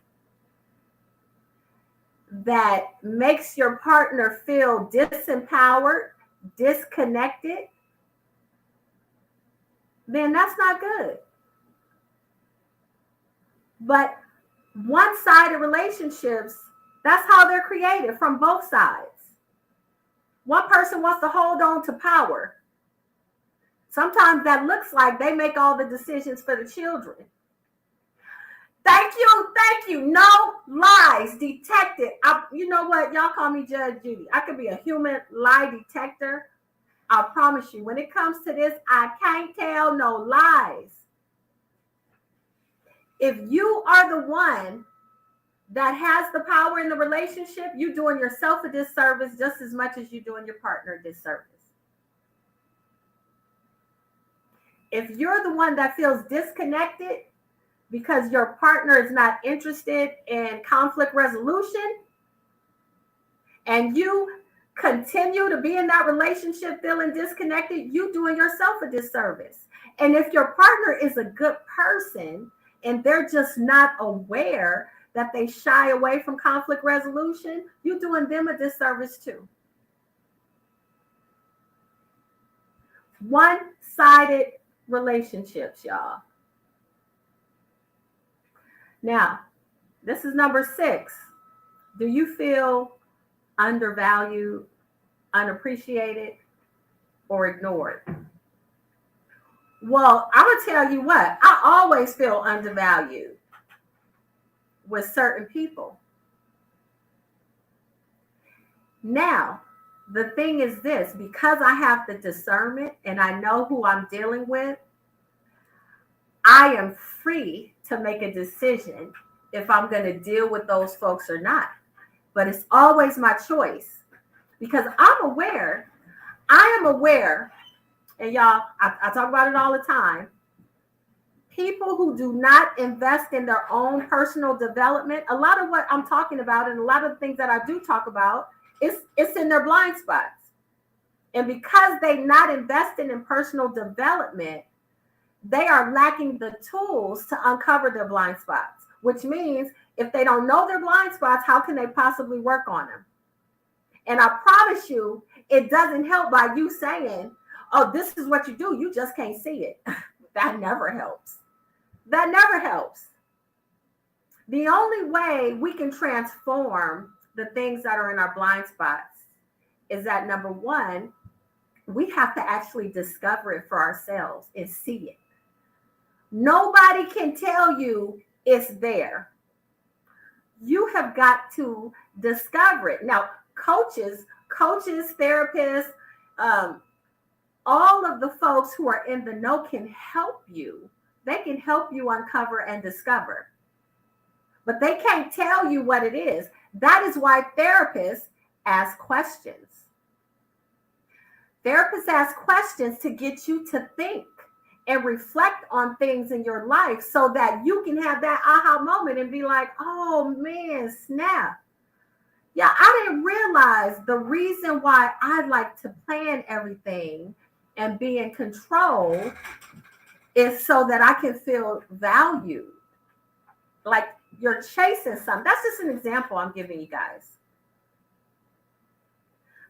that makes your partner feel disempowered, disconnected, then that's not good. But one-sided relationships, that's how they're created, from both sides. One person wants to hold on to power. Sometimes that looks like they make all the decisions for the children. Thank you. No lies detected. You know what? Y'all call me Judge Judy. I could be a human lie detector. I promise you, when it comes to this, I can't tell no lies. If you are the one that has the power in the relationship, you're doing yourself a disservice just as much as you're doing your partner a disservice. If you're the one that feels disconnected because your partner is not interested in conflict resolution, and you continue to be in that relationship feeling disconnected, you're doing yourself a disservice. And if your partner is a good person and they're just not aware that they shy away from conflict resolution, you're doing them a disservice too. One-sided relationships, y'all. Now, this is number 6. Do you feel undervalued, unappreciated, or ignored? Well, I'm going to tell you what, I always feel undervalued with certain people. Now, the thing is this, because I have the discernment and I know who I'm dealing with, I am free to make a decision if I'm going to deal with those folks or not. But it's always my choice because I am aware, and y'all, I talk about it all the time. People who do not invest in their own personal development, a lot of what I'm talking about and a lot of the things that I do talk about, it's in their blind spots. And because they're not investing in personal development, they are lacking the tools to uncover their blind spots, which means if they don't know their blind spots, how can they possibly work on them? And I promise you, it doesn't help by you saying, oh, this is what you do. You just can't see it. That never helps. That never helps. The only way we can transform the things that are in our blind spots is that, number one, we have to actually discover it for ourselves and see it. Nobody can tell you it's there. You have got to discover it. Now, coaches, therapists, all of the folks who are in the know can help you. They can help you uncover and discover. But they can't tell you what it is. That is why therapists ask questions. Therapists ask questions to get you to think and reflect on things in your life so that you can have that aha moment and be like, oh man, snap. Yeah, I didn't realize the reason why I like to plan everything and be in control is so that I can feel valued. Like you're chasing something. That's just an example I'm giving you guys.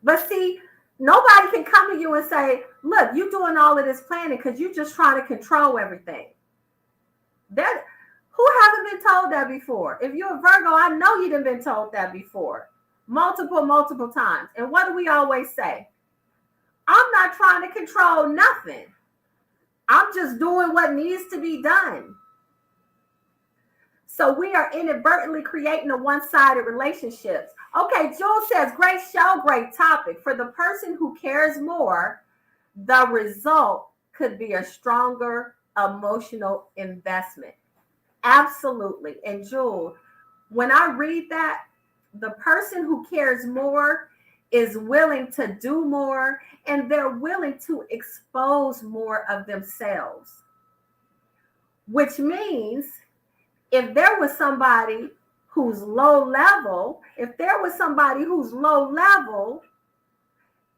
But see, nobody can come to you and say, look, you're doing all of this planning because you're just trying to control everything. Who hasn't been told that before? If you're a Virgo, I know you've been told that before. Multiple times. And what do we always say? I'm not trying to control nothing. I'm just doing what needs to be done. So we are inadvertently creating a one-sided relationships. Okay, Jules says, great show, great topic. For the person who cares more, the result could be a stronger emotional investment. Absolutely. And Jules, when I read that, the person who cares more is willing to do more, and they're willing to expose more of themselves. Which means if there was somebody who's low level,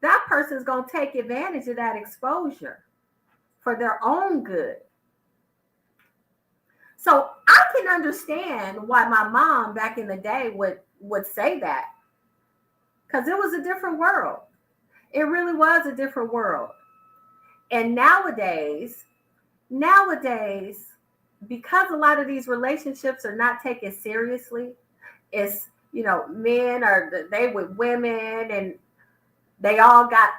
that person's going to take advantage of that exposure for their own good. So I can understand why my mom back in the day would say that, because it was a different world. It really was a different world. And nowadays, because a lot of these relationships are not taken seriously, it's, men they with women and they all got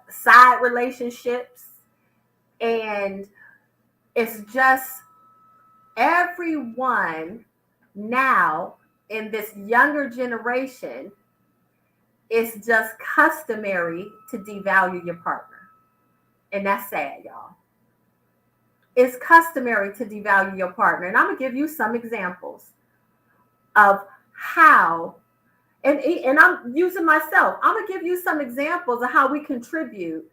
side relationships, and it's just everyone now in this younger generation, it's just customary to devalue your partner. And that's sad, y'all. It's customary to devalue your partner. And I'm going to give you some examples of how, and I'm using myself. I'm going to give you some examples of how we contribute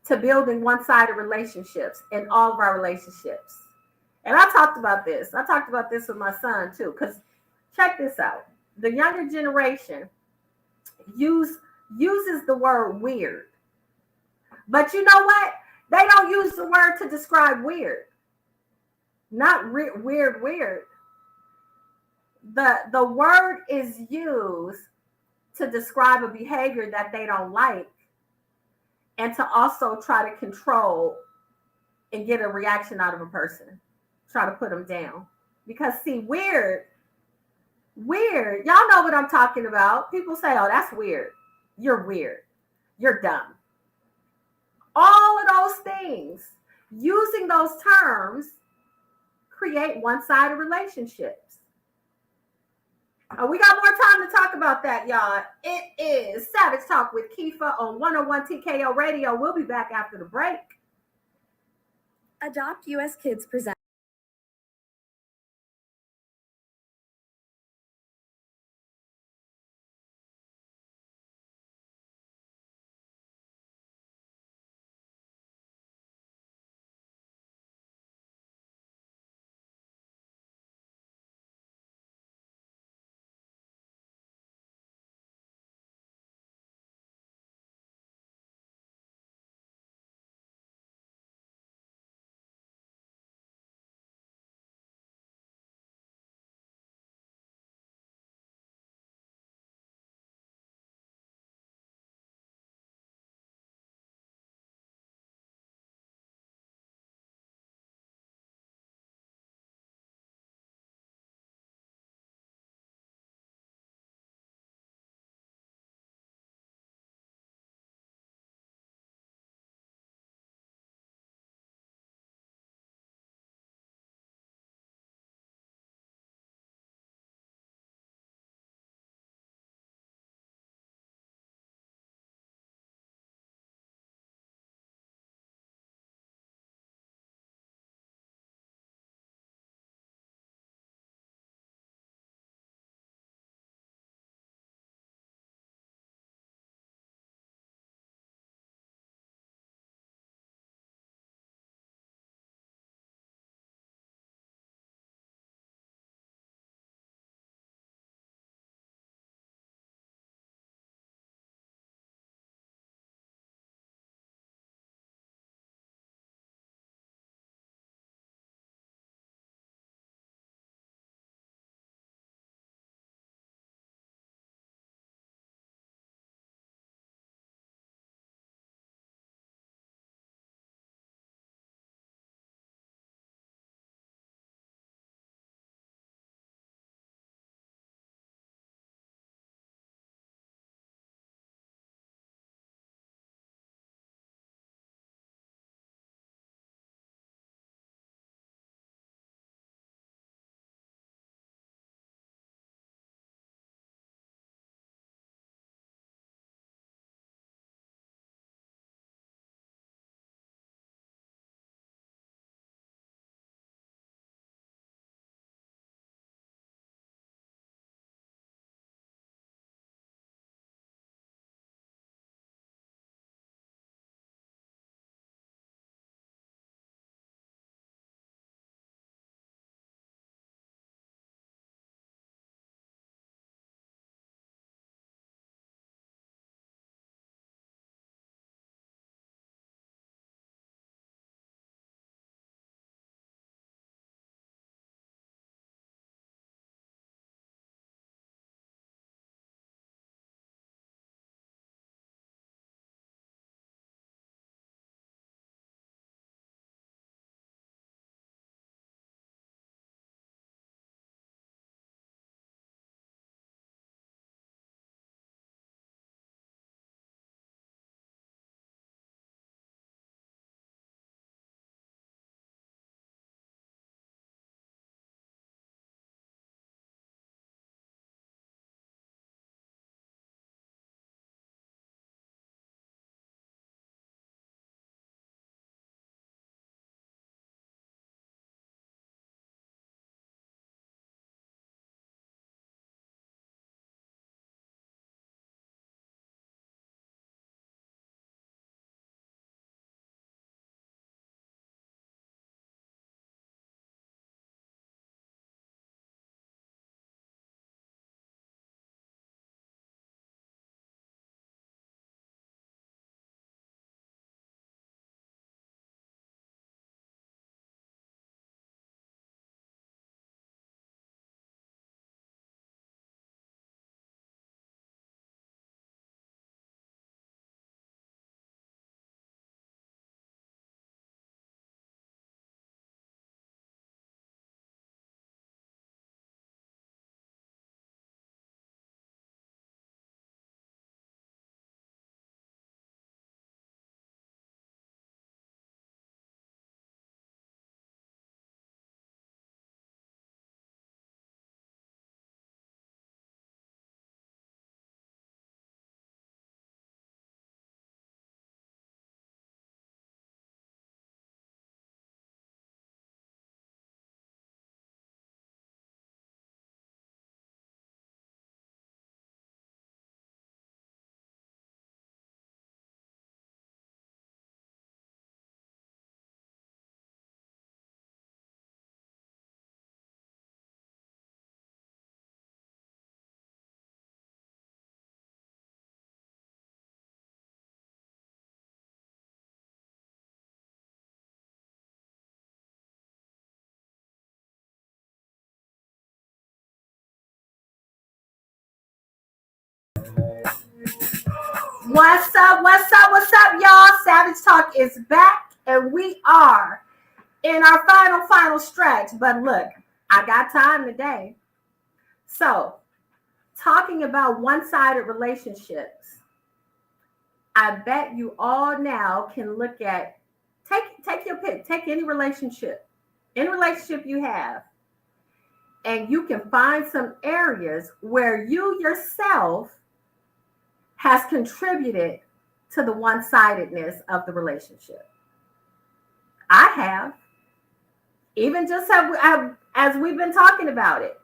to building one-sided relationships in all of our relationships. And I talked about this. I talked about this with my son too, because check this out. The younger generation uses the word weird. But you know what? They don't use the word to describe weird. Not weird. the word is used to describe a behavior that they don't like and to also try to control and get a reaction out of a person, try to put them down. Because see, weird, y'all know what I'm talking about. People say, oh, that's weird. You're weird. You're dumb. All of those things, using those terms, create one-sided relationships. We got more time to talk about that, y'all. It is Savage Talk with Keefa on 101 TKO Radio. We'll be back after the break. Adopt US Kids presents What's up? What's up? What's up, y'all? Savage Talk is back, and we are in our final stretch. But look, I got time today. So, talking about one-sided relationships, I bet you all now can look at take your pick, take any relationship you have, and you can find some areas where you yourself has contributed to the one-sidedness of the relationship. I have, even just as we've been talking about it.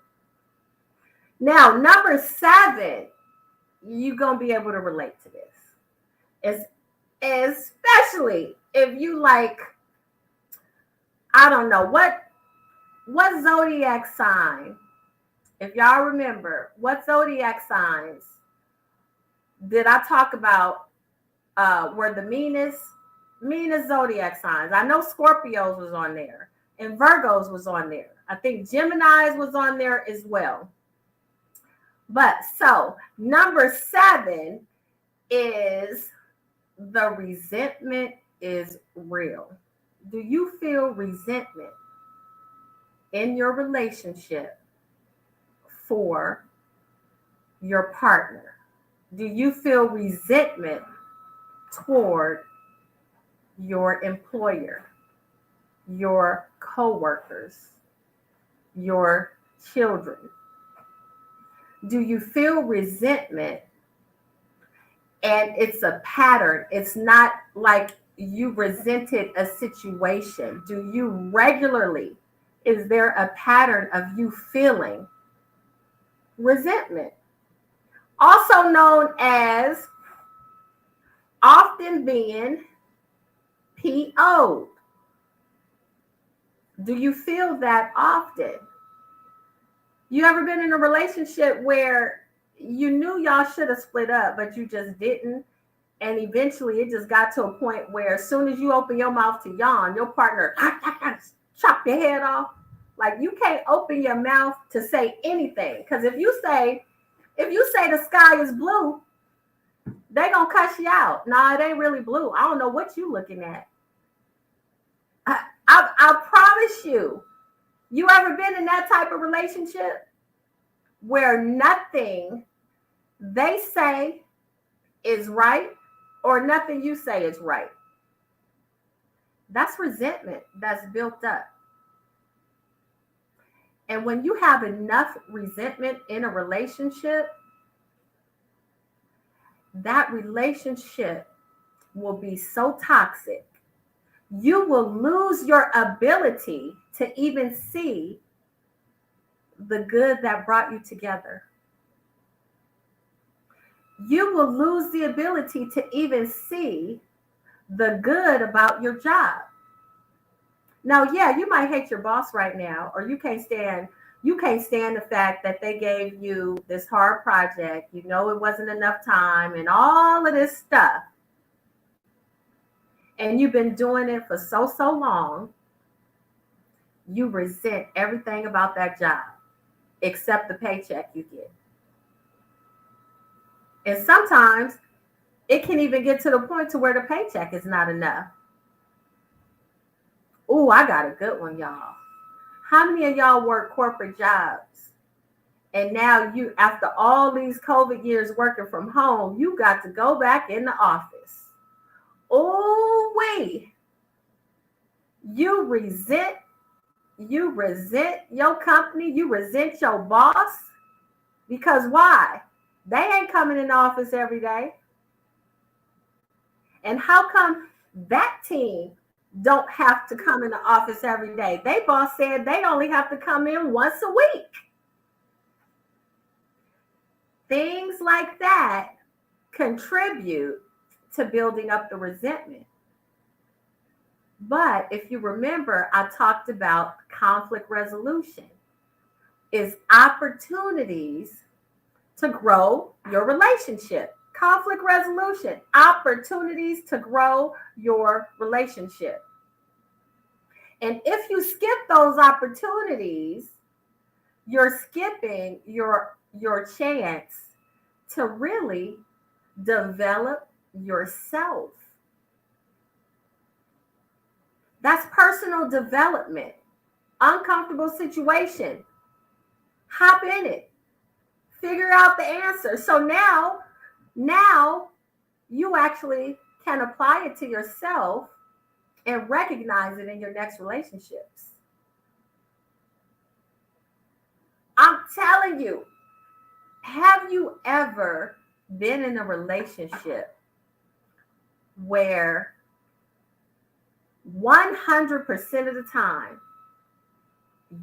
Now, number 7, you're going to be able to relate to this. Especially if you like, I don't know, what zodiac sign, if y'all remember, what zodiac signs did I talk about were the meanest zodiac signs? I know Scorpios was on there and Virgos was on there. I think Geminis was on there as well. But so number 7 is the resentment is real. Do you feel resentment in your relationship for your partner? Do you feel resentment toward your employer, your coworkers, your children? Do you feel resentment and it's a pattern? It's not like you resented a situation. Do you regularly, is there a pattern of you feeling resentment? Also known as often being PO'd. Do you feel that often? You ever been in a relationship where you knew y'all should have split up, but you just didn't? And eventually it just got to a point where as soon as you open your mouth to yawn, your partner chop your head off. Like you can't open your mouth to say anything. Because if you say the sky is blue, they gonna cuss you out. Nah, it ain't really blue. I don't know what you looking at. I promise you, you ever been in that type of relationship where nothing they say is right or nothing you say is right? That's resentment that's built up. And when you have enough resentment in a relationship, that relationship will be so toxic. You will lose your ability to even see the good that brought you together. You will lose the ability to even see the good about your job. Now, yeah, you might hate your boss right now, or you can't stand the fact that they gave you this hard project. You know it wasn't enough time and all of this stuff. And you've been doing it for so long, you resent everything about that job except the paycheck you get. And sometimes it can even get to the point to where the paycheck is not enough. Oh, I got a good one, y'all. How many of y'all work corporate jobs? And now you, after all these COVID years working from home, you got to go back in the office. Oh, wait. You resent your company. You resent your boss. Because why? They ain't coming in the office every day. And how come that team don't have to come in the office every day? They boss said they only have to come in once a week. Things like that contribute to building up the resentment. But if you remember, I talked about conflict resolution is opportunities to grow your relationship. Conflict resolution, opportunities to grow your relationship. And if you skip those opportunities, you're skipping your chance to really develop yourself. That's personal development. Uncomfortable situation. Hop in it. Figure out the answer. So now you actually can apply it to yourself and recognize it in your next relationships. I'm telling you, have you ever been in a relationship where 100% of the time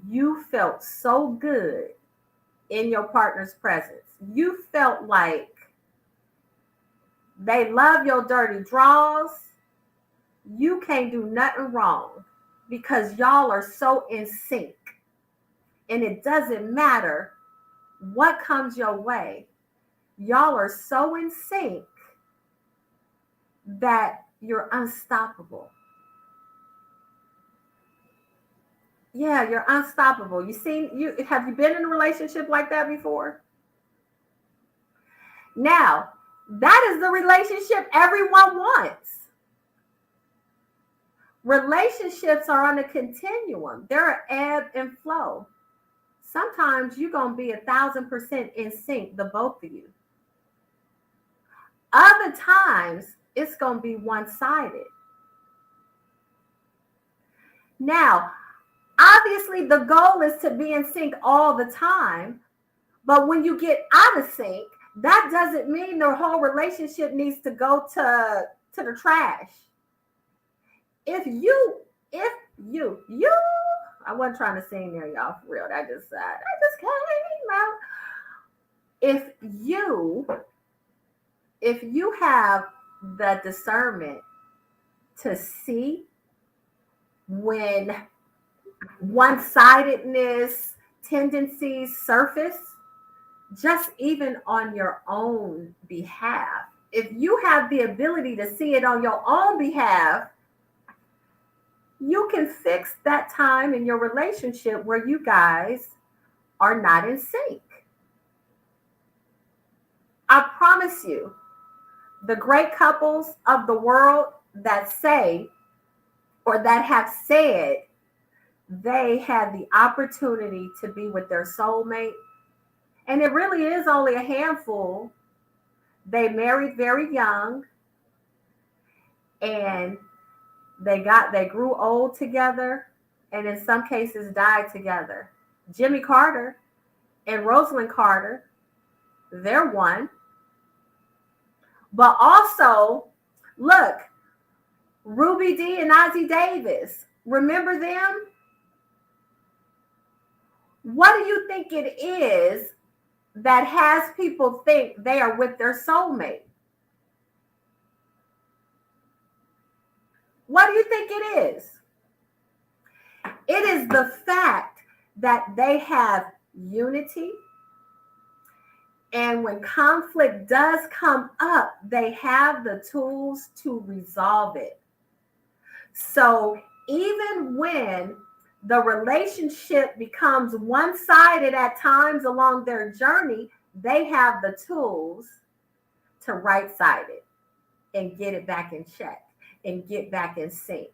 you felt so good in your partner's presence? You felt like they love your dirty draws. You can't do nothing wrong because y'all are so in sync. And it doesn't matter what comes your way. Y'all are so in sync that you're unstoppable. Yeah, you're unstoppable. Have you been in a relationship like that before? Now, that is the relationship everyone wants. Relationships are on a continuum. They're ebb and flow. Sometimes you're going to be 1,000% in sync, the both of you. Other times, it's going to be one-sided. Now, obviously, the goal is to be in sync all the time. But when you get out of sync, that doesn't mean the whole relationship needs to go to the trash. If you, I wasn't trying to sing there, y'all, for real. That just came out. If you have the discernment to see when one-sidedness tendencies surface, just even on your own behalf, if you have the ability to see it on your own behalf, you can fix that time in your relationship where you guys are not in sync. I promise you, the great couples of the world that say or that have said they had the opportunity to be with their soulmate, and it really is only a handful. They married very young, and they grew old together, and in some cases died together. Jimmy Carter and Rosalind Carter, they're one. But also, look, Ruby Dee and Ozzie Davis, remember them? What do you think it is that has people think they are with their soulmate? What do you think it is? It is the fact that they have unity. And when conflict does come up, they have the tools to resolve it. So even when the relationship becomes one-sided at times along their journey, they have the tools to right-side it and get it back in check and get back in sync.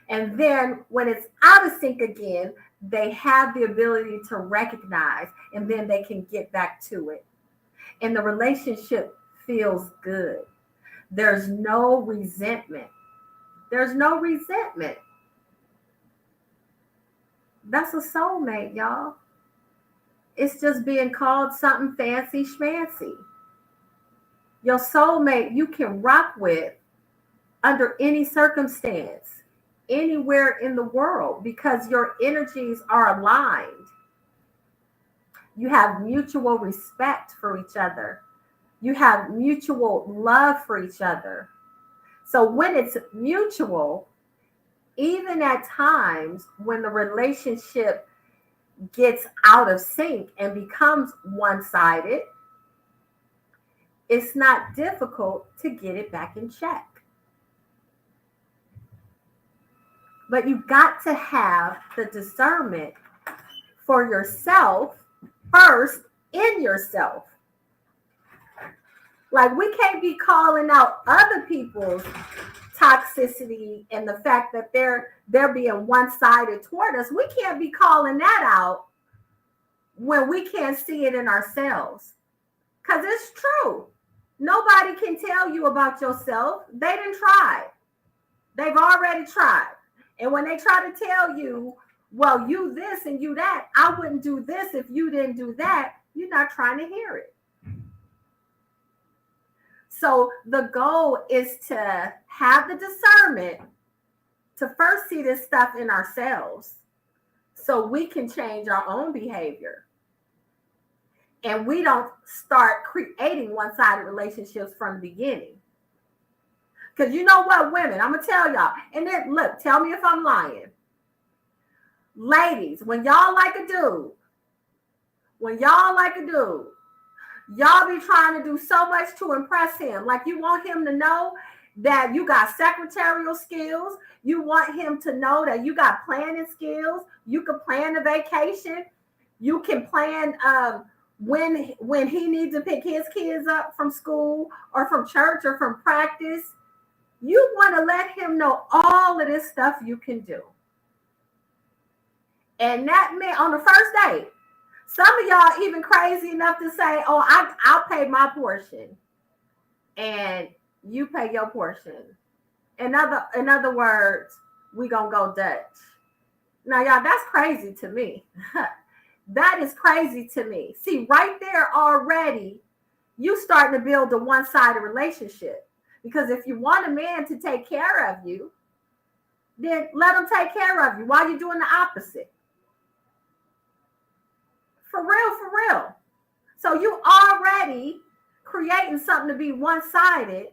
And then when it's out of sync again, they have the ability to recognize, and then they can get back to it. And the relationship feels good. There's no resentment. There's no resentment. That's a soulmate, y'all. It's just being called something fancy schmancy. Your soulmate you can rock with under any circumstance, anywhere in the world, because your energies are aligned. You have mutual respect for each other. You have mutual love for each other. So when it's mutual, even at times when the relationship gets out of sync and becomes one-sided, it's not difficult to get it back in check. But you've got to have the discernment for yourself first, in yourself. Like we can't be calling out other people's toxicity and the fact that they're being one-sided toward us. We can't be calling that out when we can't see it in ourselves. Because it's true. Nobody can tell you about yourself. They didn't try. They've already tried. And when they try to tell you, well, you this and you that, I wouldn't do this if you didn't do that, you're not trying to hear it. So the goal is to have the discernment to first see this stuff in ourselves so we can change our own behavior. And we don't start creating one-sided relationships from the beginning. Because you know what, women, I'm going to tell y'all. And then, look, tell me if I'm lying. Ladies, when y'all like a dude, y'all be trying to do so much to impress him. Like you want him to know that you got secretarial skills. You want him to know that you got planning skills. You can plan a vacation. You can plan when he needs to pick his kids up from school or from church or from practice. You want to let him know all of this stuff you can do. And that man on the first date, some of y'all even crazy enough to say, oh, I'll pay my portion and you pay your portion. In other words, we gonna go Dutch. Now, y'all, that's crazy to me. That is crazy to me. See, right there already, you starting to build a one-sided relationship. Because if you want a man to take care of you, then let him take care of you while you're doing the opposite. For real. So you already creating something to be one-sided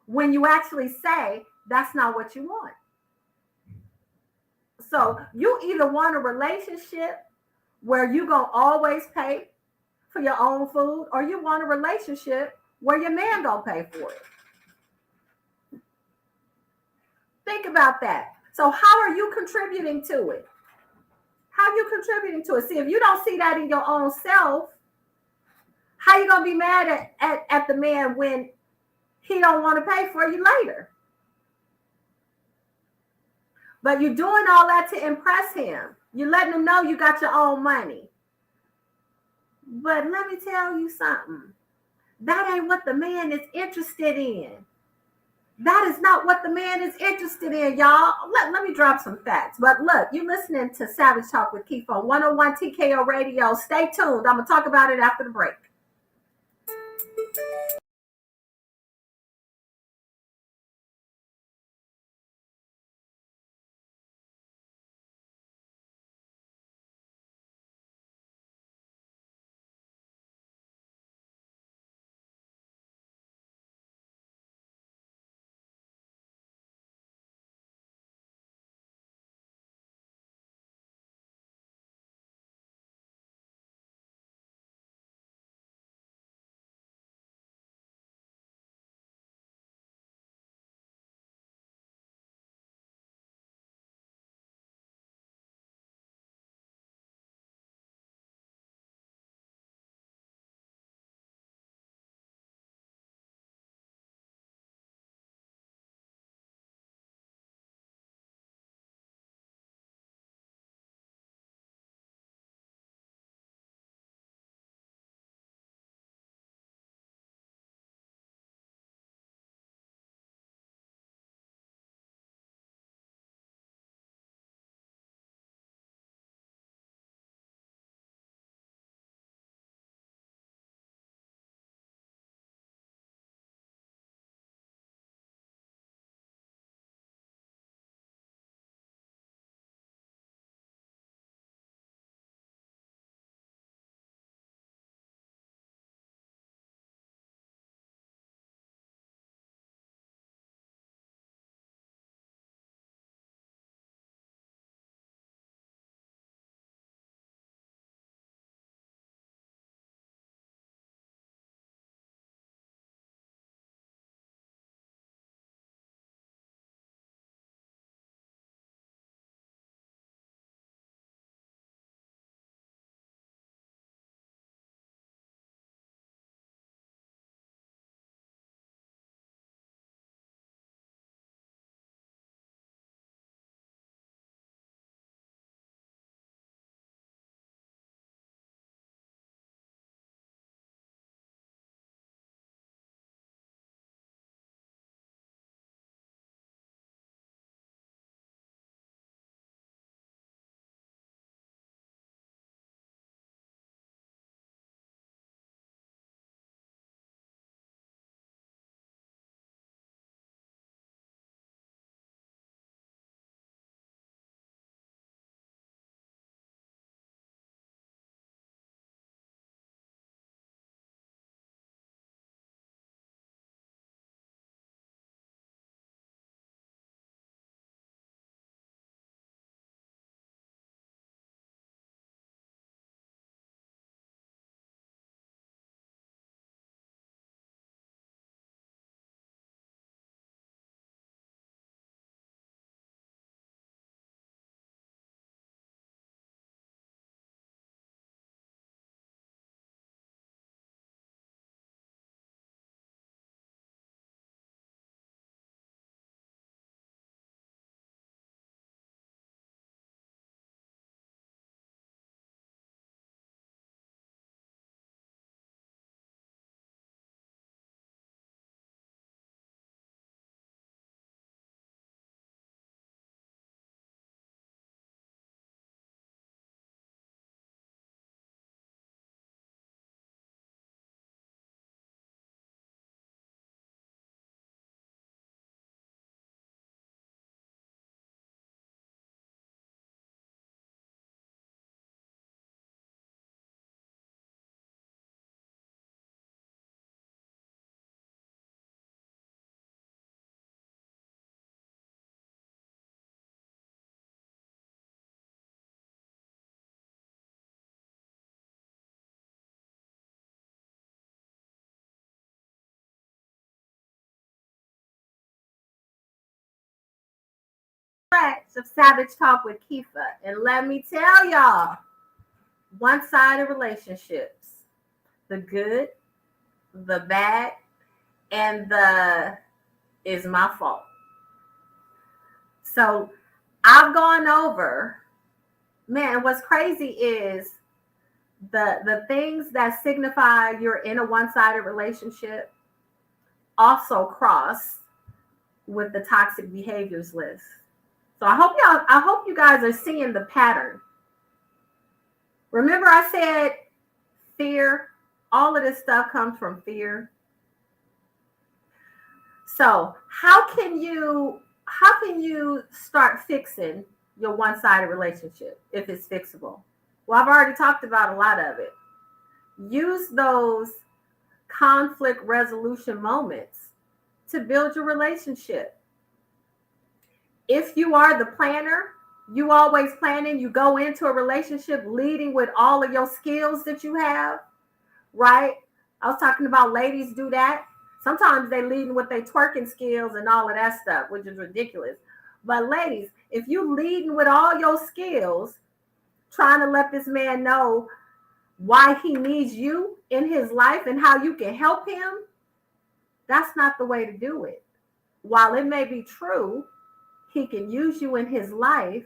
when you actually say that's not what you want. So you either want a relationship where you gonna always pay for your own food, or you want a relationship where your man gonna pay for it. Think about that. So how are you contributing to it? How are you contributing to it? See, if you don't see that in your own self, how you gonna be mad at the man when he don't want to pay for you later? But you're doing all that to impress him. You're letting him know you got your own money. But let me tell you something. That ain't what the man is interested in. That is not what the man is interested in, y'all. Let me drop some facts. But look, you're listening to Savage Talk with Keefa on 101 TKO Radio. Stay tuned. I'm going to talk about it after the break. stretch of Savage Talk with Keefa. And let me tell y'all, one-sided relationships, the good, the bad, and the is my fault. So I've gone over, man, what's crazy is the things that signify you're in a one-sided relationship also cross with the toxic behaviors list. So I hope you guys are seeing the pattern. Remember I said fear, all of this stuff comes from fear. So how can you start fixing your one-sided relationship if it's fixable? Well, I've already talked about a lot of it. Use those conflict resolution moments to build your relationship. If you are the planner, you always planning, you go into a relationship leading with all of your skills that you have, right? I was talking about ladies do that. Sometimes they leading with their twerking skills and all of that stuff, which is ridiculous. But ladies, if you leading with all your skills, trying to let this man know why he needs you in his life and how you can help him, that's not the way to do it. While it may be true, he can use you in his life,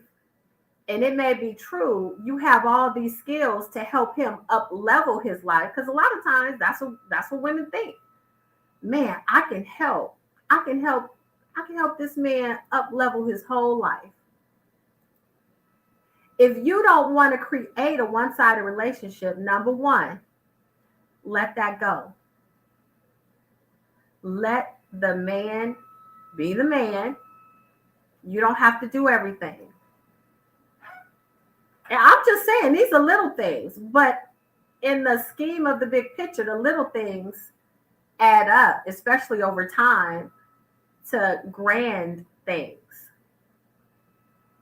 and it may be true you have all these skills to help him up level his life, because a lot of times that's what women think. Man, I can help this man up level his whole life. If you don't want to create a one-sided relationship, number one, let that go. Let the man be the man. You don't have to do everything. And I'm just saying, these are little things, but in the scheme of the big picture, the little things add up, especially over time, to grand things.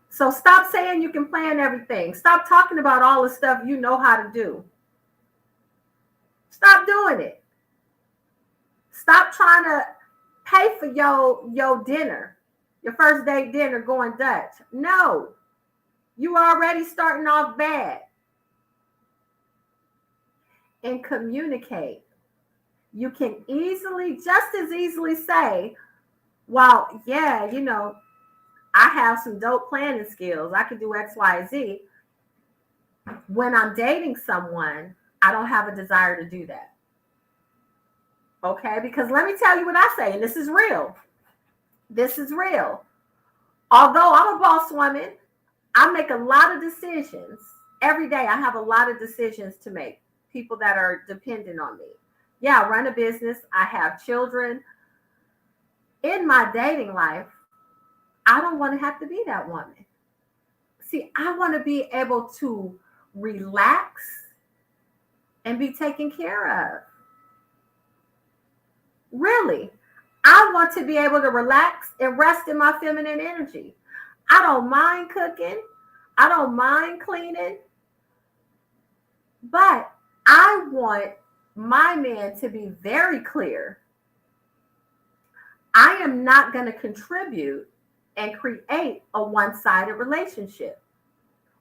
So stop saying you can plan everything. Stop talking about all the stuff you know how to do. Stop doing it. Stop trying to pay for your dinner, your first date dinner going Dutch. No, you already starting off bad. And communicate. You can just as easily say, well, yeah, I have some dope planning skills. I can do X, Y, Z. When I'm dating someone, I don't have a desire to do that. Okay? Because let me tell you what I say, and this is real. This is real. Although I'm a boss woman, I make a lot of decisions. Every day I have a lot of decisions to make. People that are dependent on me. Yeah, I run a business. I have children. In my dating life, I don't want to have to be that woman. See, I want to be able to relax and be taken care of. Really, I want to be able to relax and rest in my feminine energy. I don't mind cooking. I don't mind cleaning. But I want my man to be very clear. I am not going to contribute and create a one-sided relationship.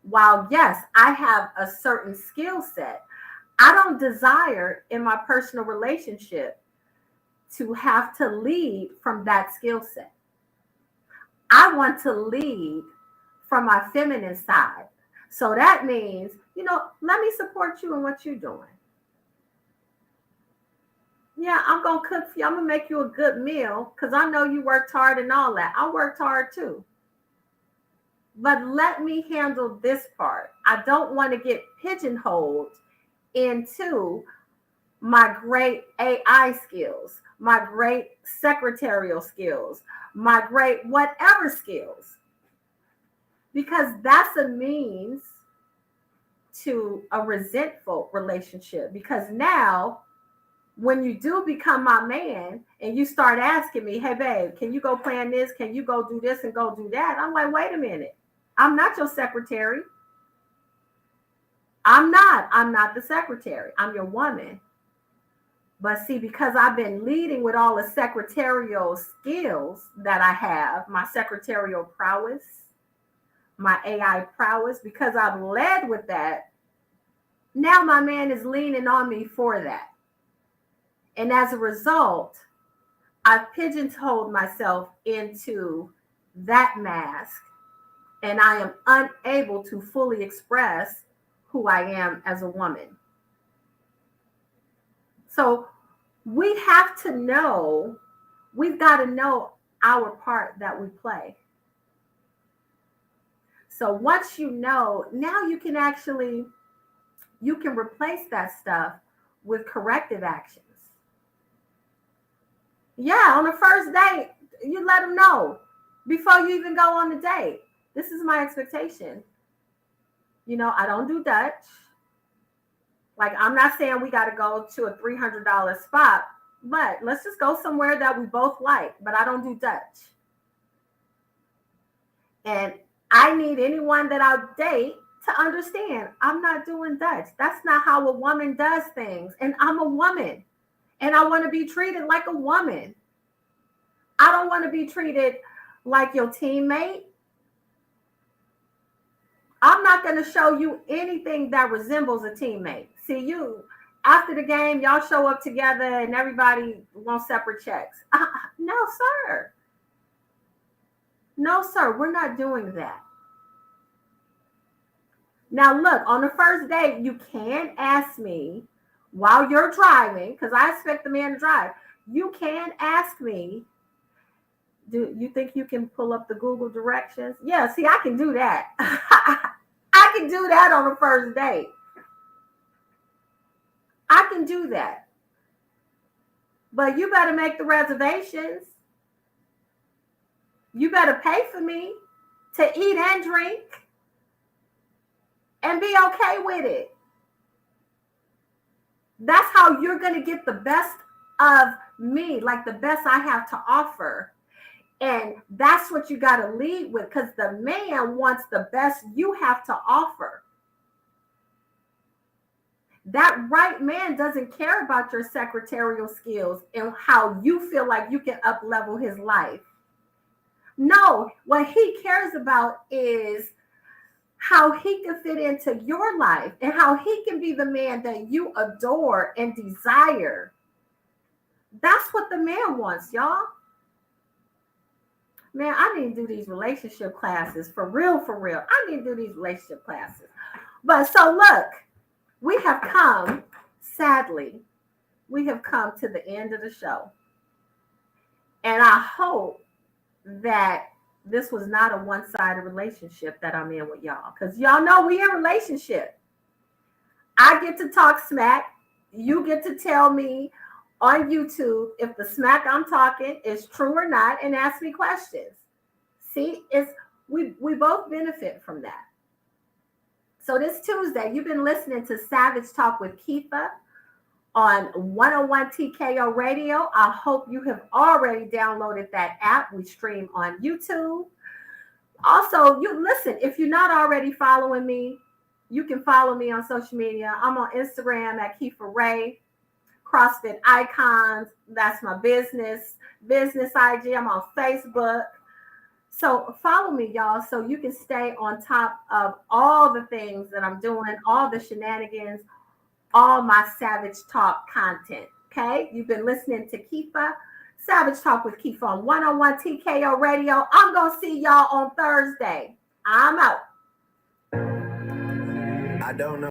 While, yes, I have a certain skill set, I don't desire in my personal relationship to have to lead from that skill set. I want to lead from my feminine side. So that means, let me support you in what you're doing. Yeah, I'm going to cook for you. I'm going to make you a good meal because I know you worked hard and all that. I worked hard too. But let me handle this part. I don't want to get pigeonholed into my great AI skills, my great secretarial skills, my great whatever skills. Because that's a means to a resentful relationship. Because now, when you do become my man and you start asking me, hey, babe, can you go plan this? Can you go do this and go do that? I'm like, wait a minute. I'm not your secretary. I'm not the secretary. I'm your woman. But see, because I've been leading with all the secretarial skills that I have, my secretarial prowess, my AI prowess, because I've led with that, now my man is leaning on me for that. And as a result, I've pigeonholed myself into that mask, and I am unable to fully express who I am as a woman. So we have to know, we've got to know our part that we play. So once you know, now you can replace that stuff with corrective actions. Yeah, on the first date, you let them know before you even go on the date. This is my expectation. I don't do Dutch. Like, I'm not saying we got to go to a $300 spot, but let's just go somewhere that we both like. But I don't do Dutch. And I need anyone that I date to understand I'm not doing Dutch. That's not how a woman does things. And I'm a woman. And I want to be treated like a woman. I don't want to be treated like your teammate. I'm not going to show you anything that resembles a teammate. See, you, after the game, y'all show up together and everybody wants separate checks. No, sir. No, sir. We're not doing that. Now, look, on the first date, you can ask me while you're driving, because I expect the man to drive. You can ask me, do you think you can pull up the Google directions? Yeah, see, I can do that. I can do that on the first date. I can do that. But you better make the reservations. You better pay for me to eat and drink and be okay with it. That's how you're going to get the best of me, like the best I have to offer. And that's what you got to lead with, because the man wants the best you have to offer. That right man doesn't care about your secretarial skills and how you feel like you can up-level his life. No, what he cares about is how he can fit into your life and how he can be the man that you adore and desire. That's what the man wants, y'all. Man, I need to do these relationship classes for real, for real. I need to do these relationship classes. But so look, sadly, we have come to the end of the show. And I hope that this was not a one-sided relationship that I'm in with y'all. Because y'all know we in a relationship. I get to talk smack. You get to tell me on YouTube if the smack I'm talking is true or not and ask me questions. See, we both benefit from that. So this Tuesday, you've been listening to Savage Talk with Keefa on 101 TKO Radio. I hope you have already downloaded that app. We stream on YouTube. Also, you listen, if you're not already following me, you can follow me on social media. I'm on Instagram at Keefa Ray. CrossFit Icons, that's my business IG. I'm on Facebook. So follow me, y'all, so you can stay on top of all the things that I'm doing, all the shenanigans, all my Savage Talk content. Okay? You've been listening to Keefa, Savage Talk with Keefa on 101 TKO Radio. I'm going to see y'all on Thursday. I'm out. I don't know.